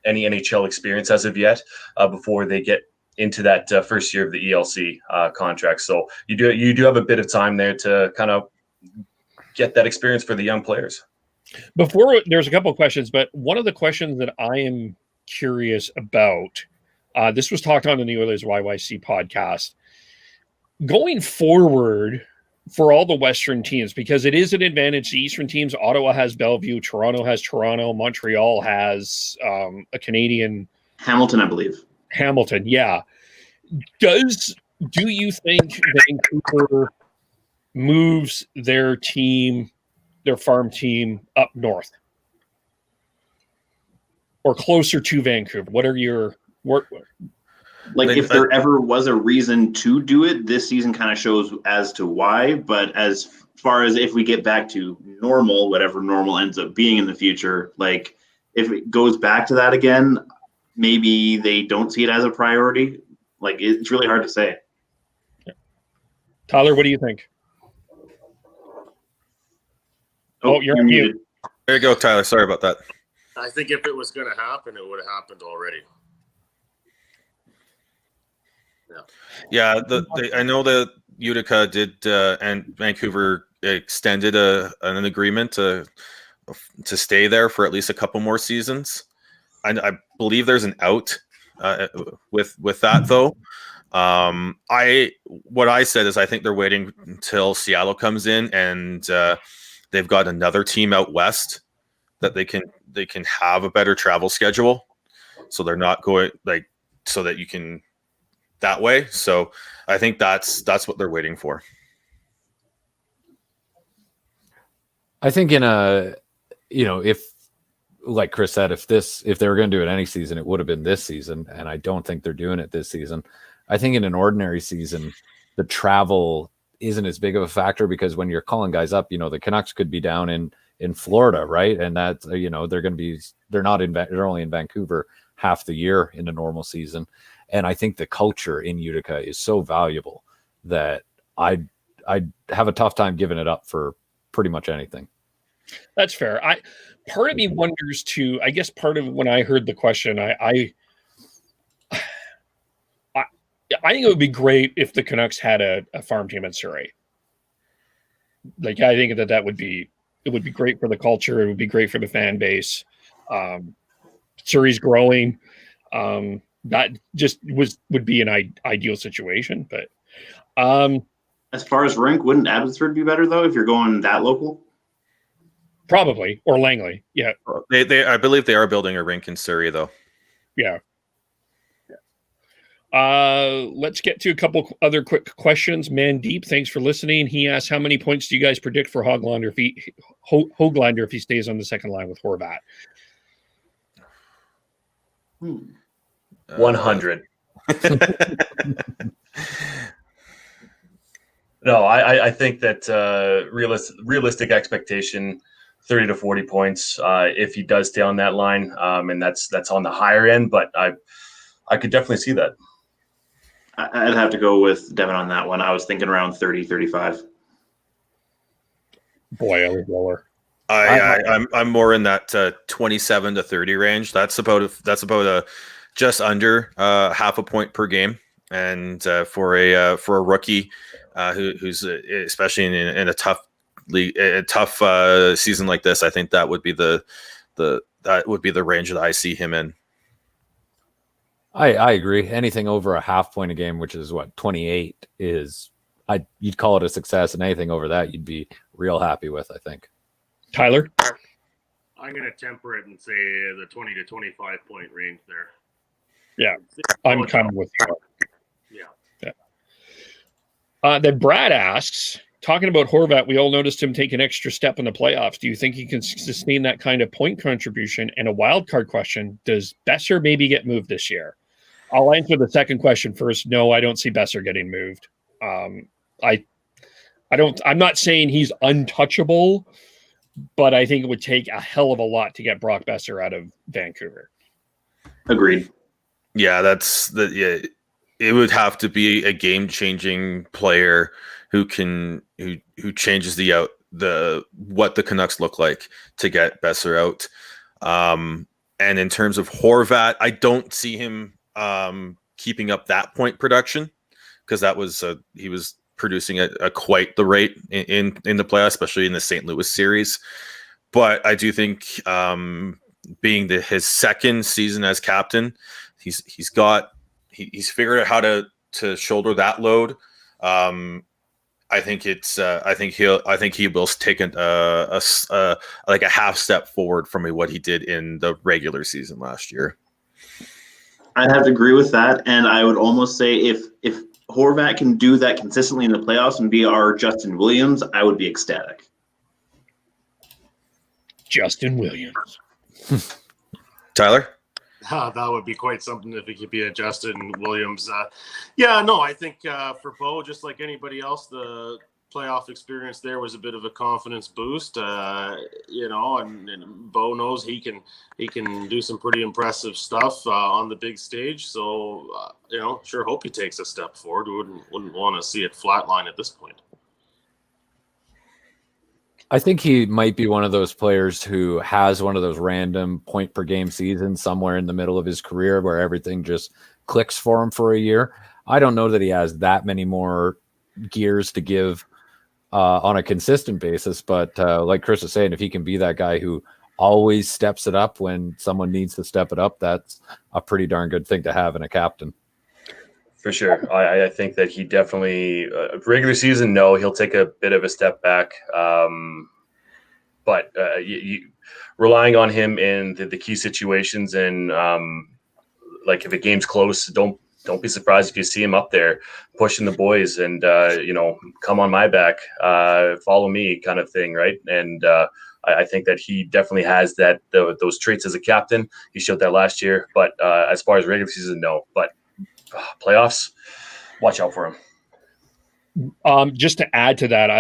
any NHL experience as of yet before they get into that first year of the ELC contract. So you do have a bit of time there to kind of get that experience for the young players. Before, there's a couple of questions, but one of the questions that I am curious about, this was talked on in the Oilers YYC podcast, going forward for all the Western teams, because it is an advantage to Eastern teams. Ottawa has Bellevue, Toronto has Toronto, Montreal has a Canadian. Hamilton, I believe. Hamilton, yeah. Do you think Vancouver moves their farm team up north or closer to Vancouver? What are your if there ever was a reason to do it, this season kind of shows as to why. But as far as if we get back to normal, whatever normal ends up being in the future, like if it goes back to that again, maybe they don't see it as a priority. Like, it's really hard to say. Tyler, what do you think? Oh, you're muted. There you go, Tyler. Sorry about that. I think if it was going to happen, it would have happened already. Yeah, I know that Utica did, and Vancouver extended an agreement to stay there for at least a couple more seasons. I believe there's an out with that, though. What I said is I think they're waiting until Seattle comes in and they've got another team out west that they can have a better travel schedule, so they're not going so that you can that way. So I think that's what they're waiting for. I think if, like Chris said, if they were going to do it any season, it would have been this season, and I don't think they're doing it this season. I think in an ordinary season, the travel isn't as big of a factor, because when you're calling guys up, the Canucks could be down in Florida, right? And that, they're only in Vancouver half the year in a normal season. And I think the culture in Utica is so valuable that I'd have a tough time giving it up for pretty much anything. That's fair. Part of me wonders too. I guess part of when I heard the question, I think it would be great if the Canucks had a farm team in Surrey. Like, I think that would be great for the culture. It would be great for the fan base. Surrey's growing. That just would be an ideal situation. But as far as rink, wouldn't Abbotsford be better though if you're going that local? Probably, or Langley. Yeah, I believe they are building a rink in Surrey though. Yeah. Let's get to a couple other quick questions. Mandeep, thanks for listening. He asks, how many points do you guys predict for Hoglander if he stays on the second line with Horvat? 100. No, I think that realistic expectation, 30 to 40 points if he does stay on that line, and that's on the higher end. But I could definitely see that. I'd have to go with Devin on that one. I was thinking around 30, 35. Boy, I was lower. I'm more in that 27 to 30 range. That's about a just under half a point per game, and for a rookie who's especially in a tough league, a tough season like this, I think that would be the range that I see him in. I agree. Anything over a half point a game, which is what 28 is, you'd call it a success, and anything over that you'd be real happy with, I think. Tyler? I'm going to temper it and say the 20 to 25 point range there. Yeah, I'm kind of with you. Yeah. Then Brad asks, talking about Horvat, we all noticed him take an extra step in the playoffs. Do you think he can sustain that kind of point contribution? And a wild card question, does Besser maybe get moved this year? I'll answer the second question first. No, I don't see Besser getting moved. I'm not saying he's untouchable, but I think it would take a hell of a lot to get Brock Besser out of Vancouver. Agreed. Yeah, it would have to be a game-changing player who changes what the Canucks look like to get Besser out. And in terms of Horvat, I don't see him keeping up that point production, because he was producing at quite the rate in the playoffs, especially in the St. Louis series. But I do think being his second season as captain, he's figured out how to shoulder that load. I think he will take a half step forward from what he did in the regular season last year. I'd have to agree with that, and I would almost say if Horvat can do that consistently in the playoffs and be our Justin Williams, I would be ecstatic. Justin Williams. Tyler? That would be quite something if it could be a Justin Williams. I think for Bo, just like anybody else, the playoff experience there was a bit of a confidence boost. And Bo knows he can do some pretty impressive stuff on the big stage. So sure hope he takes a step forward. We wouldn't want to see it flatline at this point. I think he might be one of those players who has one of those random point per game seasons somewhere in the middle of his career where everything just clicks for him for a year. I don't know that he has that many more gears to give on a consistent basis, but like Chris was saying, if he can be that guy who always steps it up when someone needs to step it up, that's a pretty darn good thing to have in a captain. For sure. I think that he definitely, regular season, no, he'll take a bit of a step back. But relying on him in the key situations, and like if a game's close, don't be surprised if you see him up there pushing the boys and, come on my back, follow me kind of thing, right? And I think that he definitely has those traits as a captain. He showed that last year. But as far as regular season, no. But playoffs, watch out for him. Just to add to that,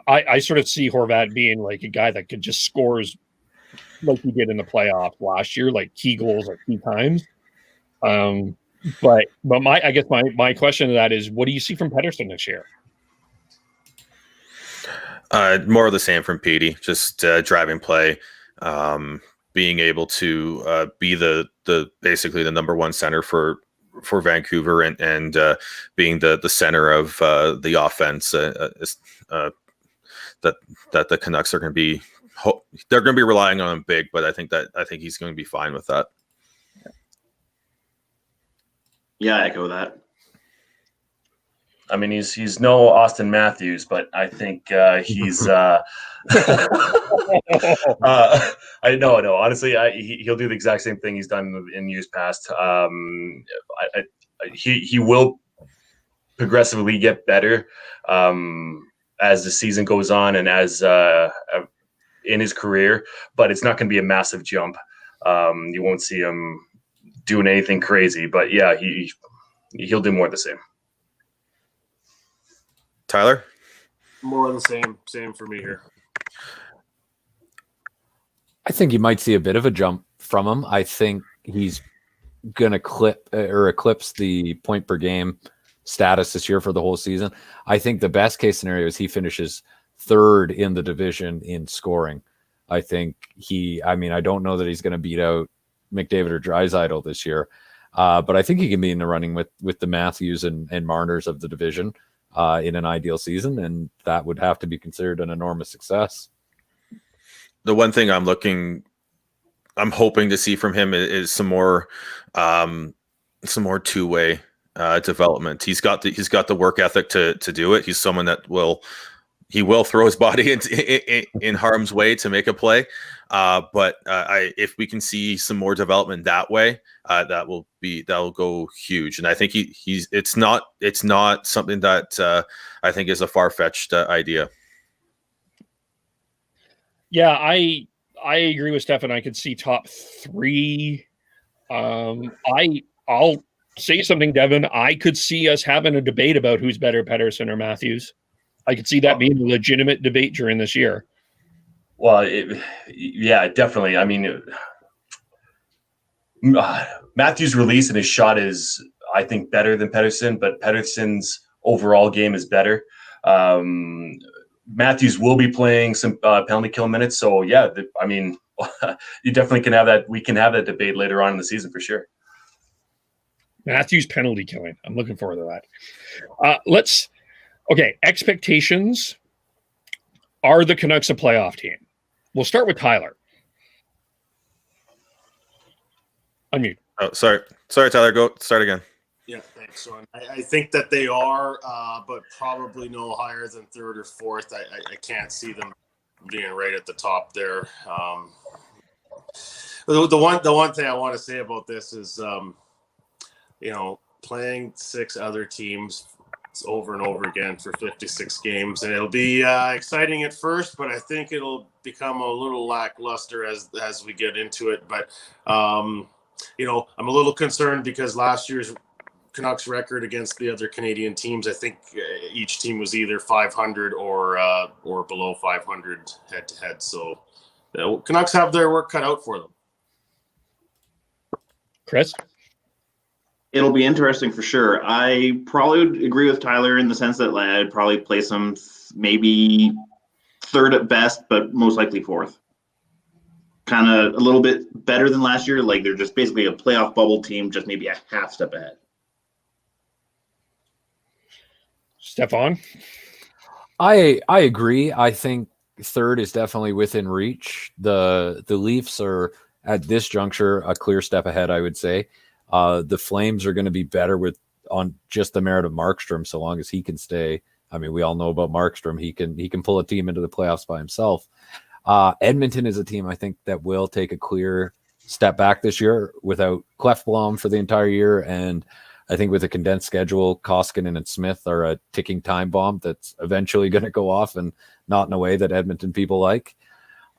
I sort of see Horvat being like a guy that could just scores like he did in the playoffs last year, like key goals at key times. But my question to that is, what do you see from Pettersson this year? More of the same from Petey, just driving play, being able to be the basically the number one center for Vancouver and being the center of the offense. That the Canucks are going to be they're going to be relying on him big, but I think he's going to be fine with that. Yeah, I echo that. I mean, he's no Austin Matthews, but I think he's. I know. Honestly, he'll do the exact same thing he's done in years past. He will progressively get better as the season goes on and as in his career, but it's not going to be a massive jump. You won't see him doing anything crazy, but yeah, he'll do more of the same. Tyler? More of the same for me here. I think you might see a bit of a jump from him. I think he's going to eclipse the point per game status this year for the whole season. I think the best case scenario is he finishes third in the division in scoring. I think I don't know that he's going to beat out McDavid or Draisaitl this year, but I think he can be in the running with the Matthews and Marners of the division in an ideal season, and that would have to be considered an enormous success. The one thing I'm hoping to see from him is some more two-way development. He's got the work ethic to do it. He's someone that will throw his body in harm's way to make a play. But if we can see some more development that way, that will go huge. And I think it's not something that I think is a far-fetched idea. Yeah, I agree with Stefan. I could see top three. I'll say something, Devin. I could see us having a debate about who's better, Pettersson or Matthews. I could see that being a legitimate debate during this year. Well, yeah, definitely. I mean, Matthews' release and his shot is, I think, better than Pettersson, but Pettersson's overall game is better. Matthews will be playing some penalty kill minutes, so yeah, you definitely can have that. We can have that debate later on in the season for sure. Matthews penalty killing. I'm looking forward to that. Okay, expectations. Are the Canucks a playoff team? We'll start with Tyler. Unmute. Oh, sorry, Tyler. Go start again. Yeah, thanks, Sean. I think that they are, but probably no higher than third or fourth. I can't see them being right at the top there. The one thing I want to say about this is, playing 6 other teams over and over again for 56 games, and it'll be exciting at first, but I think it'll become a little lackluster as we get into it. But I'm a little concerned because last year's Canucks record against the other Canadian teams, I think each team was either 500 or below 500 head to head. So the Canucks have their work cut out for them. Chris? It'll be interesting for sure. I probably would agree with Tyler in the sense that I'd probably play some maybe third at best, but most likely fourth. Kind of a little bit better than last year. Like they're just basically a playoff bubble team, just maybe a half step ahead. Stefan? I agree. I think third is definitely within reach. The Leafs are at this juncture a clear step ahead, I would say. The Flames are going to be better on just the merit of Markstrom, so long as he can stay. I mean, we all know about Markstrom. He can pull a team into the playoffs by himself. Edmonton is a team I think that will take a clear step back this year without Klefblom for the entire year, and I think with a condensed schedule, Koskinen and Smith are a ticking time bomb that's eventually going to go off, and not in a way that Edmonton people like.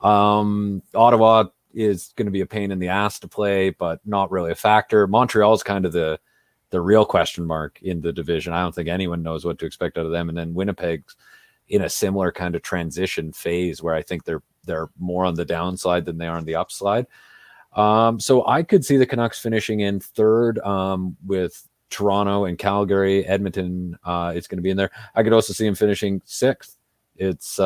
Ottawa is going to be a pain in the ass to play, but not really a factor. Montreal is kind of the real question mark in the division. I don't think anyone knows what to expect out of them. And then Winnipeg's in a similar kind of transition phase where I think they're more on the downside than they are on the upside. So I could see the Canucks finishing in third with Toronto and Calgary. Edmonton is going to be in there. I could also see them finishing sixth it's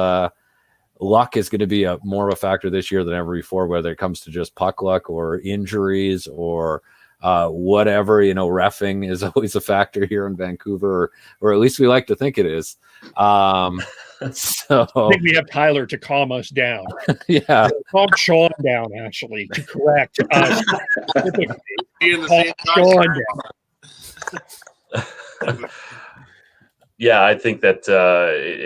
luck is going to be more of a factor this year than ever before, whether it comes to just puck luck or injuries or whatever. Reffing is always a factor here in Vancouver, or at least we like to think it is. So I think we have Tyler to calm us down. Yeah, calm Sean down, actually, to correct us. Be in the Calm same Sean down. Yeah, I think that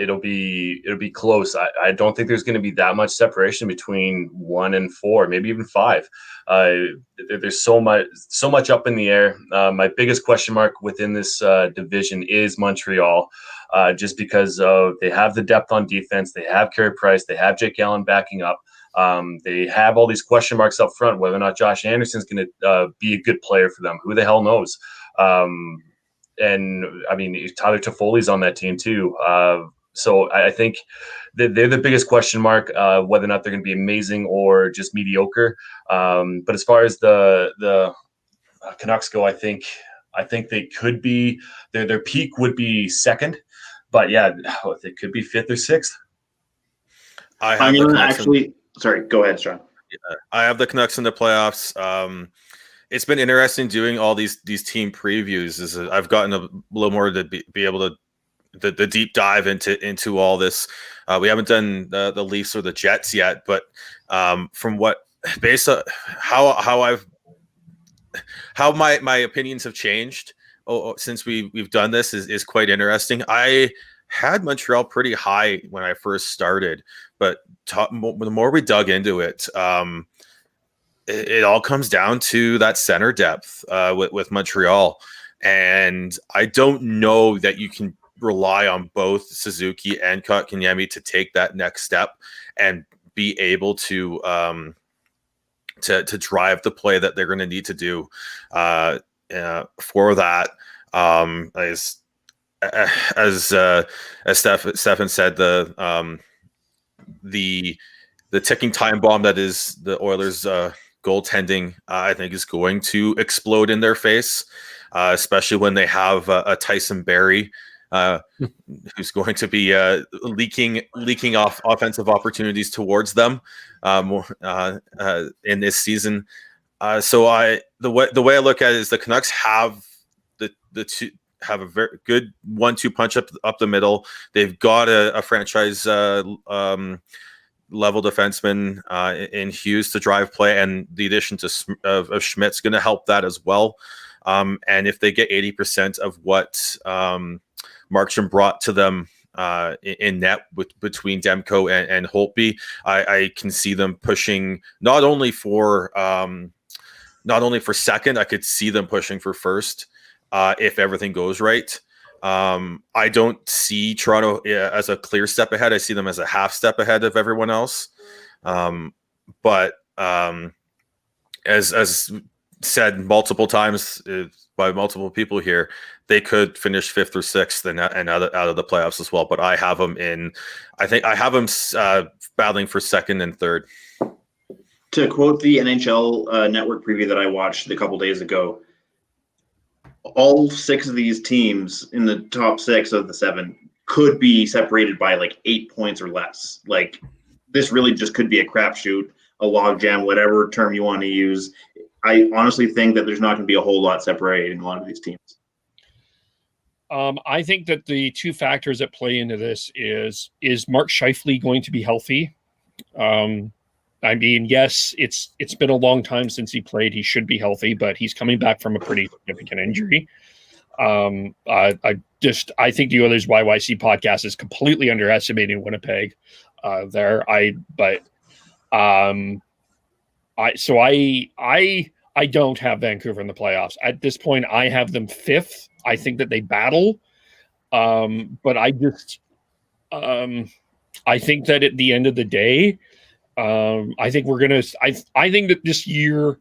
it'll be close. I don't think there's going to be that much separation between 1 and 4, maybe even 5. There's so much up in the air. My biggest question mark within this division is Montreal, just because they have the depth on defense. They have Carey Price. They have Jake Allen backing up. They have all these question marks up front. Whether or not Josh Anderson's going to be a good player for them, who the hell knows? And I mean, Tyler Toffoli's on that team too. So I think that they're the biggest question mark, whether or not they're going to be amazing or just mediocre. But as far as the Canucks go, I think they could be their peak would be second, but yeah, they could be 5th or 6th. I'm going to actually. Sorry, go ahead, Sean. I have the Canucks in the playoffs. It's been interesting doing all these team previews. I've gotten a little more to be able to the deep dive into all this. We haven't done the Leafs or the Jets yet, but from what based on how my opinions have changed since we've done this is quite interesting. I had Montreal pretty high when I first started, but the more we dug into it, it all comes down to that center depth with Montreal. And I don't know that you can rely on both Suzuki and Kotkaniemi to take that next step and be able to drive the play that they're going to need to do for that. As Stefan said, the ticking time bomb that is the Oilers' goaltending, I think, is going to explode in their face, especially when they have a Tyson Barrie who's going to be leaking off offensive opportunities towards them in this season. So the way I look at it is the Canucks have have a very good 1-2 punch up the middle. They've got a franchise level defenseman in Hughes to drive play, and the addition of Schmidt's going to help that as well. And if they get 80% of what Markstrom brought to them in net between Demko and Holtby, I can see them pushing not only for second. I could see them pushing for first if everything goes right. I don't see Toronto as a clear step ahead. I see them as a half step ahead of everyone else. But as said multiple times by multiple people here, they could finish 5th or 6th and out of the playoffs as well. But I have them battling for 2nd and 3rd. To quote the NHL network preview that I watched a couple days ago, all 6 of these teams in the top 6 of the 7 could be separated by like 8 points or less. Like, this really just could be a crapshoot, a logjam, whatever term you want to use. I honestly think that there's not going to be a whole lot separating a lot of these teams. I think that the two factors that play into this is Mark Scheifele going to be healthy? I mean, yes, it's been a long time since he played. He should be healthy, but he's coming back from a pretty significant injury. I think the Oilers YYC podcast is completely underestimating Winnipeg there. I don't have Vancouver in the playoffs. At this point, I have them 5th. I think that they battle. But I think that at the end of the day, I think that this year,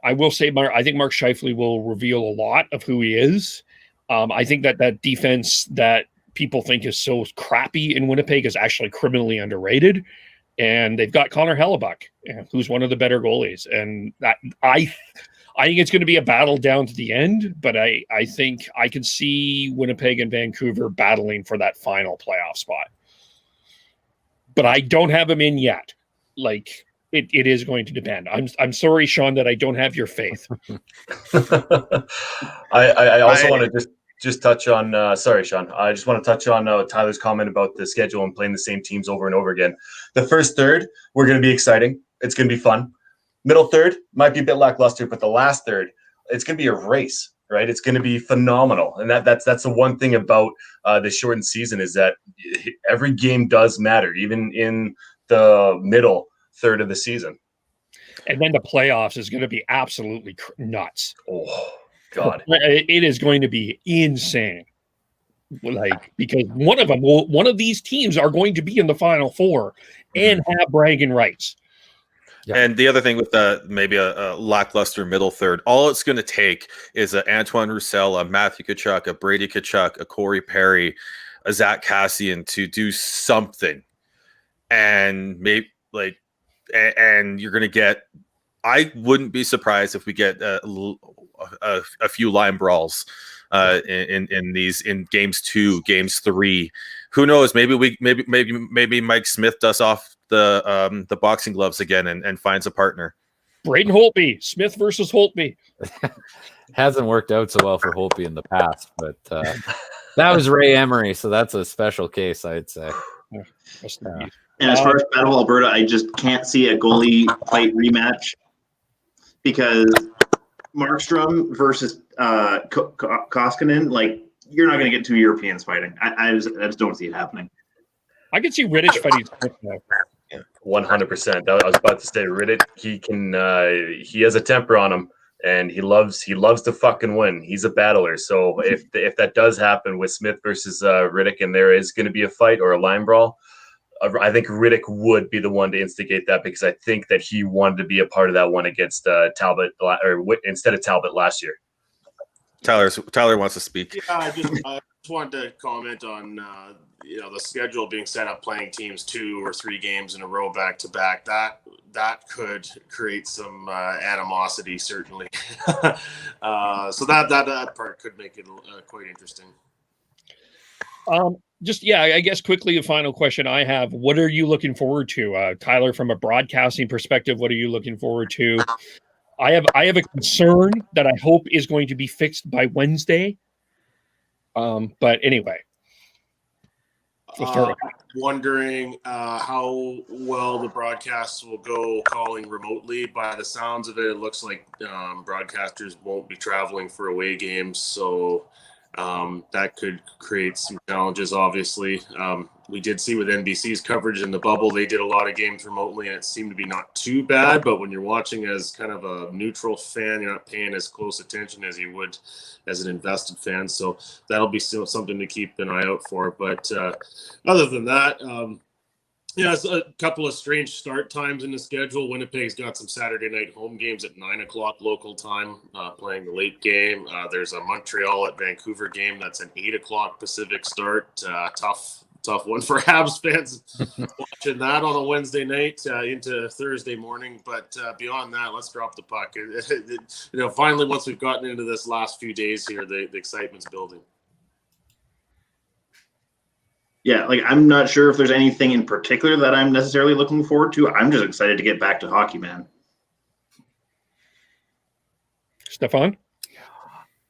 I will say, I think Mark Scheifele will reveal a lot of who he is. I think that defense that people think is so crappy in Winnipeg is actually criminally underrated. And they've got Connor Hellebuck, who's one of the better goalies. And that I think it's going to be a battle down to the end, but I think I can see Winnipeg and Vancouver battling for that final playoff spot. but I don't have him in yet. Like it is going to depend. I'm sorry, Sean, that I don't have your faith. I also want to just touch on. Sorry, Sean. I just want to touch on Tyler's comment about the schedule and playing the same teams over and over again. The first third, we're going to be exciting. It's going to be fun. Middle third might be a bit lackluster, but the last third, it's going to be a race, right? It's going to be phenomenal. And that's the one thing about the shortened season is that every game does matter, even in the middle third of the season. And then the playoffs is going to be absolutely nuts. Oh, God. It is going to be insane. Like, because one of these teams are going to be in the Final Four and have bragging rights. Yeah. And the other thing with maybe a lackluster middle third, all it's going to take is a Antoine Roussel, a Matthew Tkachuk, a Brady Tkachuk, a Corey Perry, a Zach Kassian to do something. And maybe and you're going to get, I wouldn't be surprised if we get a few line brawls in games 2, games 3. Who knows? Maybe Mike Smith does off the boxing gloves again and finds a partner. Braden Holtby, Smith versus Holtby. Hasn't worked out so well for Holtby in the past, but that was Ray Emery, so that's a special case, I'd say. And as far as Battle of Alberta, I just can't see a goalie fight rematch because Markstrom versus Koskinen, like, you're not going to get 2 Europeans fighting. I just don't see it happening. I can see Rittich fighting. 100%. I was about to say Rittich. He can. He has a temper on him, and he loves to fucking win. He's a battler. So if that does happen with Smith versus Rittich, and there is going to be a fight or a line brawl, I think Rittich would be the one to instigate that because I think that he wanted to be a part of that one against Talbot instead of Talbot last year. Tyler wants to speak. Yeah, I just wanted to comment on the schedule being set up, playing teams 2 or 3 games in a row back to back. That could create some animosity, certainly. So that part could make it quite interesting. I guess quickly, a final question I have. What are you looking forward to? Tyler, from a broadcasting perspective, what are you looking forward to? I have a concern that I hope is going to be fixed by Wednesday. But anyway. Wondering how well the broadcasts will go calling remotely. By the sounds of it, it looks like broadcasters won't be traveling for away games. So that could create some challenges, obviously. We did see with NBC's coverage in the bubble, they did a lot of games remotely, and it seemed to be not too bad. But when you're watching as kind of a neutral fan, you're not paying as close attention as you would as an invested fan. So that'll be still something to keep an eye out for. But other than that, it's a couple of strange start times in the schedule. Winnipeg's got some Saturday night home games at 9:00 local time, playing the late game. There's a Montreal at Vancouver game that's an 8:00 Pacific start. Tough one for Habs fans watching that on a Wednesday night into Thursday morning. But beyond that, let's drop the puck. Finally, once we've gotten into this last few days here, the excitement's building. Yeah, like, I'm not sure if there's anything in particular that I'm necessarily looking forward to. I'm just excited to get back to hockey, man. Stefan?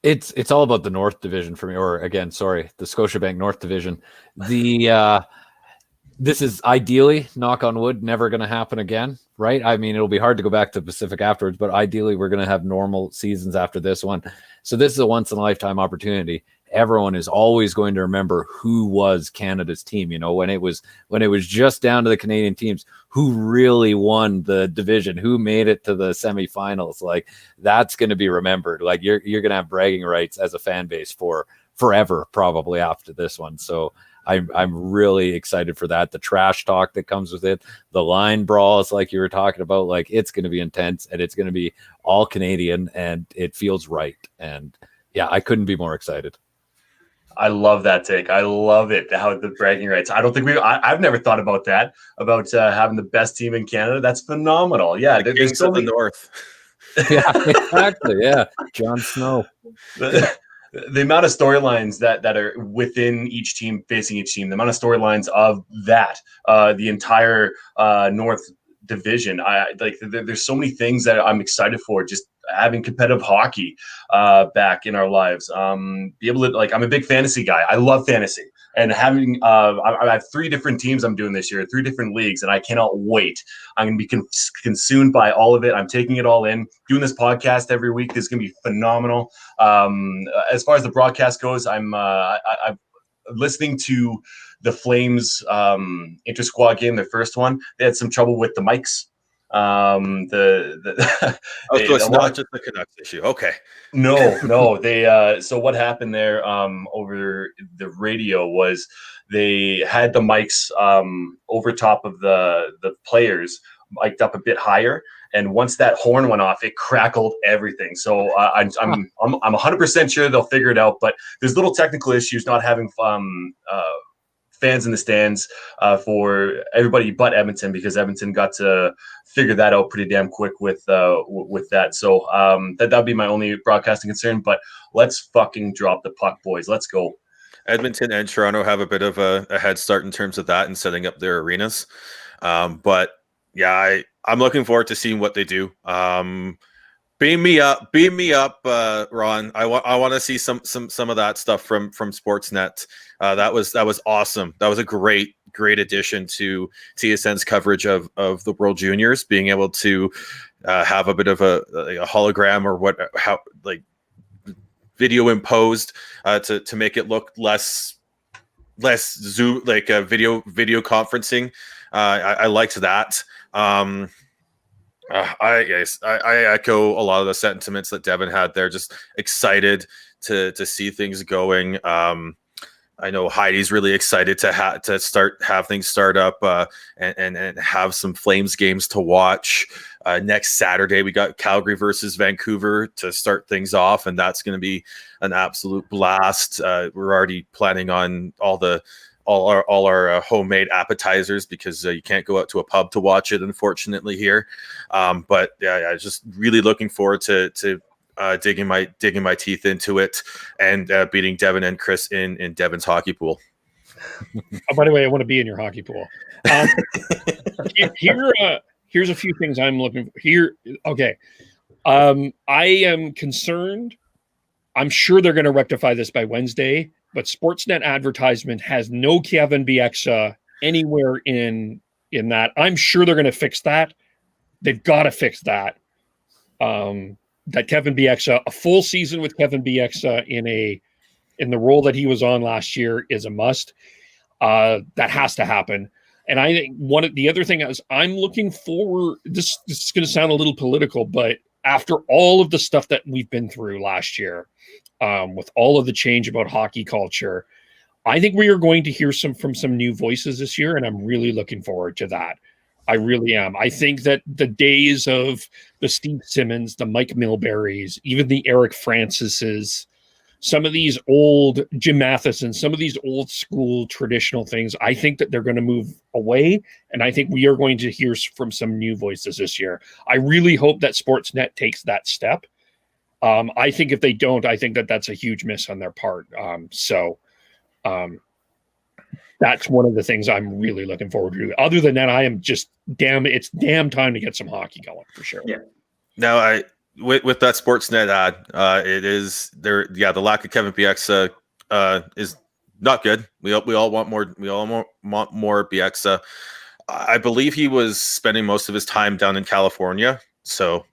It's all about the North Division for me, or again, sorry, the Scotiabank North Division. This is ideally, knock on wood, never going to happen again, right? I mean, it'll be hard to go back to Pacific afterwards, but ideally we're going to have normal seasons after this one. So this is a once in a lifetime opportunity. Everyone is always going to remember who was Canada's team. When it was just down to the Canadian teams, who really won the division, who made it to the semifinals. Like, that's going to be remembered. Like, you're going to have bragging rights as a fan base for forever, probably after this one. So I'm really excited for that. The trash talk that comes with it, the line brawls, like you were talking about, like, it's going to be intense and it's going to be all Canadian and it feels right. And yeah, I couldn't be more excited. I love that take. I love it. How the bragging rights. I don't think I've never thought about that, about having the best team in Canada. That's phenomenal. Yeah. The Kings of the North. Yeah, exactly. Yeah. Jon Snow. the amount of storylines that are within each team, facing each team, the amount of storylines of that, the entire North Division. There's so many things that I'm excited for. Just having competitive hockey back in our lives. Be able to, I'm a big fantasy guy. I love fantasy. And having, I have 3 different teams I'm doing this year, 3 different leagues, and I cannot wait. I'm going to be consumed by all of it. I'm taking it all in. Doing this podcast every week is going to be phenomenal. As far as the broadcast goes, I'm listening to the Flames inter-squad game, their first one. They had some trouble with the mics. It's not just the Canucks issue. Okay. No. They so what happened there over the radio was they had the mics over top of the players mic'd up a bit higher, and once that horn went off, it crackled everything. So I'm 100% sure they'll figure it out, but there's little technical issues not having fans in the stands for everybody but Edmonton, because Edmonton got to figure that out pretty damn quick with that. So that'd be my only broadcasting concern. But let's fucking drop the puck, boys. Let's go. Edmonton and Toronto have a bit of a head start in terms of that and setting up their arenas. But yeah, I'm looking forward to seeing what they do. Beam me up, Ron. I want to see some of that stuff from Sportsnet. That was awesome. That was a great addition to TSN's coverage of the World Juniors. Being able to have a bit of a hologram or video imposed to make it look less Zoom, like a video conferencing. I liked that. I echo a lot of the sentiments that Devin had there. Just excited to see things going. I know Heidi's really excited to have things start up and have some Flames games to watch. Next Saturday we got Calgary versus Vancouver to start things off, and that's going to be an absolute blast. We're already planning on all our homemade appetizers because you can't go out to a pub to watch it, unfortunately, here. But yeah, just really looking forward to digging my teeth into it and beating Devin and Chris in Devin's hockey pool. Oh, by the way, I want to be in your hockey pool. Here's a few things I'm looking for here. Okay. I am concerned. I'm sure they're going to rectify this by Wednesday, but Sportsnet advertisement has no Kevin Bieksa anywhere in that. I'm sure they're going to fix that. They've got to fix that. That Kevin Bieksa, a full season with Kevin Bieksa in the role that he was on last year is a must. That has to happen. And I think the other thing is I'm looking forward. This is going to sound a little political, but after all of the stuff that we've been through last year, with all of the change about hockey culture, I think we are going to hear from some new voices this year, and I'm really looking forward to that. I really am. I think that the days of the Steve Simmons, the Mike Milburys, even the Eric Francises, some of these old Jim Matheson, some of these old school traditional things, I think that they're going to move away, and I think we are going to hear from some new voices this year. I really hope that Sportsnet takes that step. I think if they don't, I think that that's a huge miss on their part. That's one of the things I'm really looking forward to. Other than that, I am just it's damn time to get some hockey going for sure. Yeah. Now, with that Sportsnet ad, it is there. Yeah, the lack of Kevin Bieksa is not good. We all want more. We all want more Bieksa. I believe he was spending most of his time down in California, so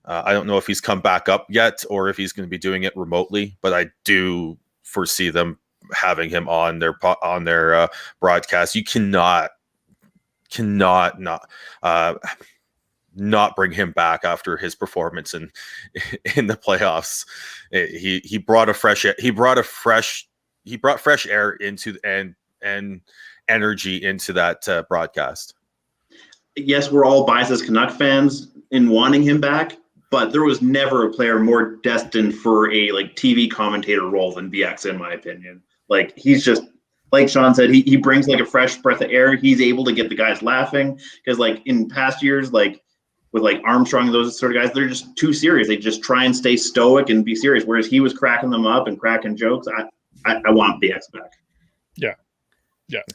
I don't know if he's come back up yet or if he's going to be doing it remotely. But I do foresee them having him on their broadcast. You cannot not bring him back after his performance in the playoffs. He brought fresh air into and energy into that broadcast. Yes, we're all biased as Canuck fans in wanting him back, but there was never a player more destined for a TV commentator role than Bieksa, in my opinion. He's just, like Sean said, he brings a fresh breath of air. He's able to get the guys laughing because in past years, with like Armstrong and those sort of guys, they're just too serious. They just try and stay stoic and be serious. Whereas he was cracking them up and cracking jokes. I want BX back. Yeah.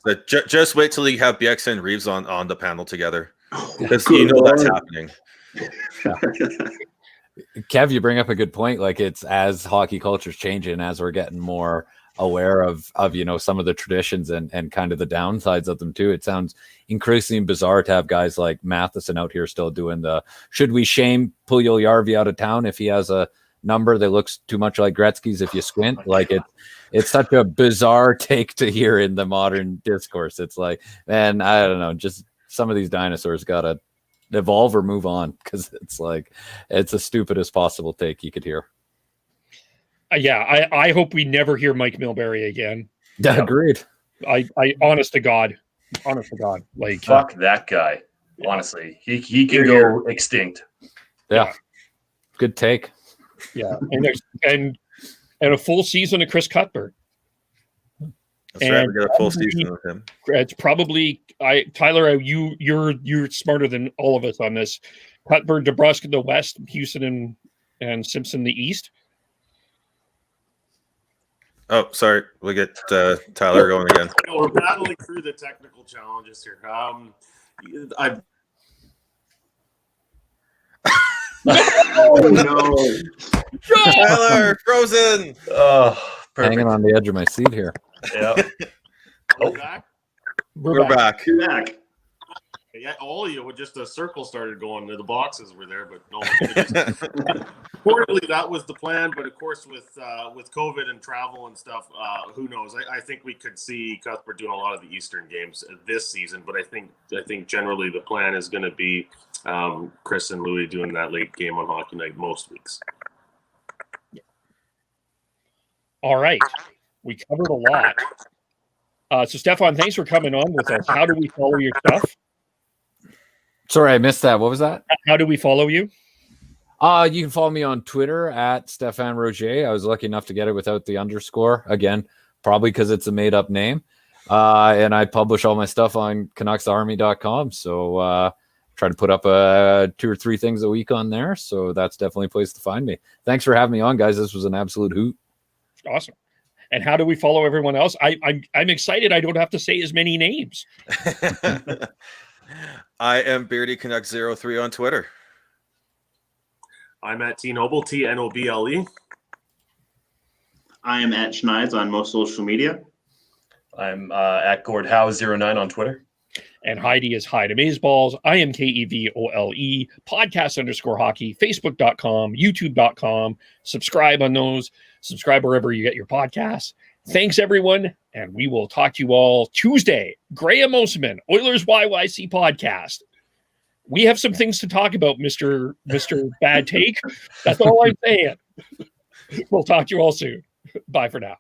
But just wait till you have BX and Reeves on the panel together, because you know that's happening. Kev, you bring up a good point. Like, it's as hockey culture's changing, as we're getting more aware of some of the traditions and kind of the downsides of them too. It sounds increasingly bizarre to have guys like Matheson out here still doing the should we shame Puljujärvi out of town if he has a number that looks too much like Gretzky's if you squint. Like, it's such a bizarre take to hear in the modern discourse. It's like, man, I don't know, just some of these dinosaurs gotta evolve or move on, because it's like it's the stupidest possible take you could hear. I hope we never hear Mike Milbury again. Yeah, agreed. I honest to God, like, fuck that guy. Honestly, he can go extinct. Yeah, good take. Yeah, and a full season of Chris Cuthbert. That's right. We got a full season with him. It's probably Tyler. You're smarter than all of us on this. Cuthbert, DeBrusk in the West, Houston and Simpson the East. Oh, sorry. We get Tyler going again. We're battling through the technical challenges here. Oh no! Tyler, frozen. Oh, perfect. Hanging on the edge of my seat here. Yeah. We're back. We're back. You're back. Yeah, all of you, just a circle started going. The boxes were there, but no. Reportedly, that was the plan. But of course, with COVID and travel and stuff, who knows? I think we could see Cuthbert doing a lot of the Eastern games this season. But I think generally the plan is going to be Chris and Louis doing that late game on Hockey Night most weeks. All right, we covered a lot. So Stefan, thanks for coming on with us. How do we follow your stuff? Sorry, I missed that. What was that? How do we follow you? You can follow me on Twitter at Stefan Roget. I was lucky enough to get it without the underscore. Again, probably because it's a made-up name. And I publish all my stuff on CanucksArmy.com. So try to put up 2 or 3 things a week on there. So that's definitely a place to find me. Thanks for having me on, guys. This was an absolute hoot. Awesome. And how do we follow everyone else? I'm excited. I don't have to say as many names. I am Beardy Canucks 03 on Twitter. I'm at T Noble, TNOBLE. I am at Schneid's on most social media. I'm at GordHowe09 on Twitter. And Heidi is Heidi Amazeballs. I am KEVOLE, podcast_hockey, Facebook.com, YouTube.com. Subscribe on those. Subscribe wherever you get your podcasts. Thanks, everyone. And we will talk to you all Tuesday. Graham Oseman, Oilers YYC podcast. We have some things to talk about, Mr. Bad Take. That's all I'm saying. We'll talk to you all soon. Bye for now.